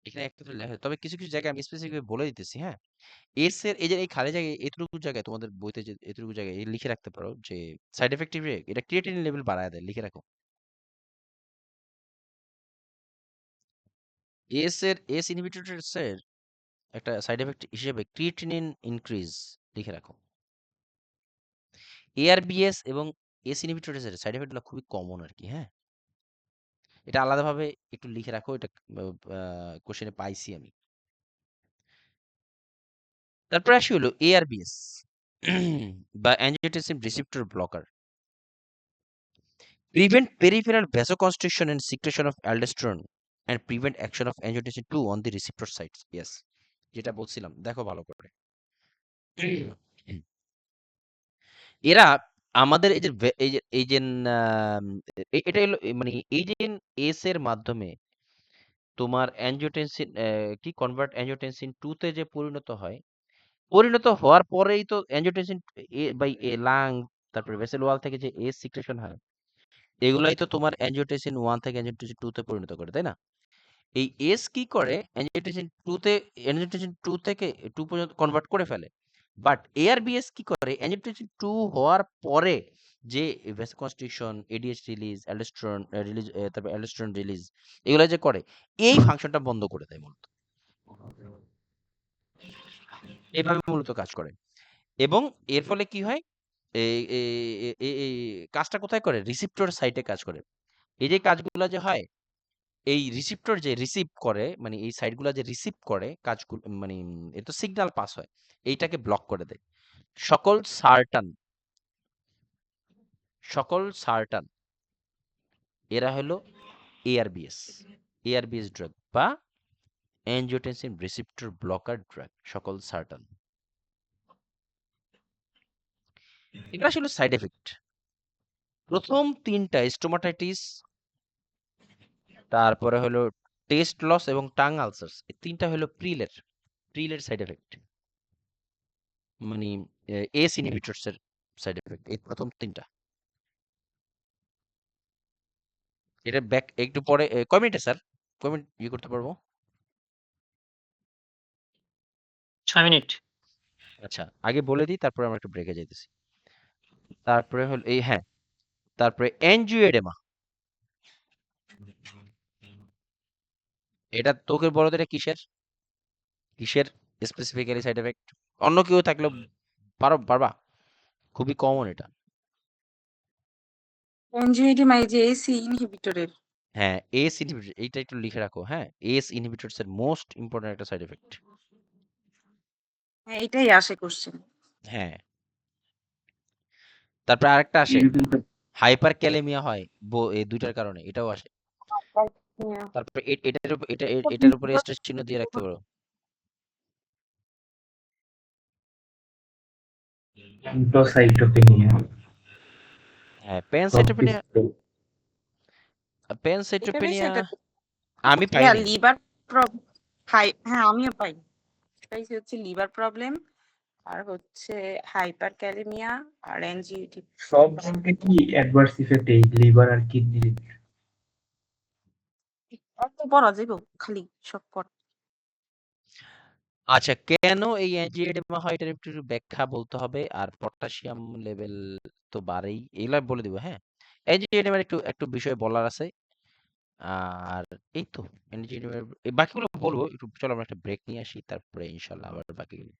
এখানে একত্রে লেখা হয়েছে, তবে কিছু কিছু জায়গায় আমি স্পেসিফিক বলে দিতেছি, হ্যাঁ। এস এর এই যে এই খালি জায়গায় এতটুকু জায়গায় তোমাদের বইতে যে এতটুকু জায়গায় লিখে রাখতে পারো যে সাইড এফেক্টিভ এটা ক্রিয়েটিনিন লেভেল বাড়ায় দেয়, লিখে রাখো। এস ইনহিবিটরস এর একটা সাইড এফেক্ট হিসেবে ক্রিয়েটিনিন ইনক্রিজ লিখে রাখো। ARBS এবং এস ইনহিবিটরস এর সাইড এফেক্টগুলো খুবই কমন আর কি, হ্যাঁ। এটা আলাদাভাবে একটু লিখে রাখো, এটা কোশ্চেনে পাইছি আমি। তারপর আসি হলো ARBS বা angiotensin receptor blocker prevent peripheral vasoconstriction and secretion of aldosterone and prevent action of angiotensin 2 on the receptor sites. Yes, যেটা বলছিলাম দেখো ভালো করে। এরা আমাদের এই যে এটা হলো মানে এই যে এস এর মাধ্যমে তোমার অ্যাঞ্জিওটেনসিন কি কনভার্ট অ্যাঞ্জিওটেনসিন 2 তে যে পরিণত হওয়ার পরেই তো অ্যাঞ্জিওটেনসিন বাই লাং তারপরে ভেসেল ওয়াল থেকে যে এস সিক্রেশন হয়, এগুলাই তো তোমার অ্যাঞ্জিওটেনসিন 1 থেকে অ্যাঞ্জিওটেনসিন 2 তে পরিণত করে, তাই না? এই এস কি করে অ্যাঞ্জিওটেনসিন 2 থেকে 2 পর্যন্ত কনভার্ট করে ফেলে, বাট ARBS কি করে অ্যাঞ্জিওটেনসিন 2 হওয়ার পরে যে vasoconstriction, ADH release, aldosterone release, তারপর অ্যালডোস্টেরন রিলিজ, এগুলো যে করে এই ফাংশনটা বন্ধ করে দেয় মূলত, এভাবে মূলত কাজ করে। এবং এর ফলে কি হয়, এই কাজটা কোথায় করে রিসেপ্টর সাইটে কাজ করে। এই যে কাজগুলো যে হয় এই রিসিপ্টর যে রিসিভ করে মানে এই সাইটগুলা যে রিসিভ করে কাজগুলো মানে এ তো সিগন্যাল পাস হয় এইটাকে ব্লক করে দেয় সকল সার্টান এরা হলো এআরবিএস ড্রাগ বা অ্যাঞ্জিওটেনসিন রিসিপ্টর ব্লকার ড্রাগ সকল সার্টান এটা আসলে সাইড এফেক্ট প্রথম তিনটা স্টোমাটাইটিস তারপরে হলো টেস্ট লস এবং টাং আলসার্স এই তিনটা হলো প্রিলের সাইড এফেক্ট মানে এস ইনহিবিটরস এর সাইড এফেক্ট এই প্রথম তিনটা এটা ব্যাক একটু পরে কয় মিনিটে স্যার কয় মিনিট ইয়ে করতে পারবো 6 মিনিট। আচ্ছা আগে বলে দিই তারপরে আমরা একটু ব্রেকে যাইতেছি তারপরে হলো এই হ্যাঁ তারপরে এনজিওএডেমা এটা তোকে বড়দের কিসের স্পেসিফিক্যালি সাইড এফেক্ট অন্য কেউ থাকলে পারবা খুবই কমন এটা এনজিওএডিমা এই যে এসি ইনহিবিটরের হ্যাঁ এস ইনহিবিটর এইটা একটু লিখে রাখো হ্যাঁ এস ইনহিবিটরস এর মোস্ট ইম্পর্টেন্ট একটা সাইড এফেক্ট হ্যাঁ এটাই আসে কোশ্চেন। হ্যাঁ তারপরে আরেকটা আসে হাইপার ক্যালেমিয়া হয় এই দুইটার কারণে এটাও আসে তারপরে এটার উপরে স্ট্রেস চিহ্ন দিয়ে রাখতে পারো থ্রম্বোসাইটোপেনিয়া হ্যাঁ প্যানসাইটোপেনিয়া আমি পাই হ্যাঁ লিভার প্রবলেম হ্যাঁ আমিও পাই পাইছি হচ্ছে লিভার প্রবলেম আর হচ্ছে হাইপার ক্যালেমিয়া আর এনজিওটি সব ধরনের কি অ্যাডভার্স ইফেক্ট এই লিভার আর কিডনির অত বড় যাইব খালি সব পর আচ্ছা কেন এই অ্যাঞ্জিওএডেমা হয় এটার একটু ব্যাখ্যা বলতে হবে আর পটাশিয়াম লেভেল তো বাড়েই এগুলা বলে দিব হ্যাঁ অ্যাঞ্জিওএডেমার একটু বিষয় বলার আছে আর এই তো অ্যাঞ্জিওএডেমার বাকিগুলো বলবো একটু চলো আমরা একটা ব্রেক নিয়ে আসি তারপরে ইনশাল্লাহ আবার বাকিগুলো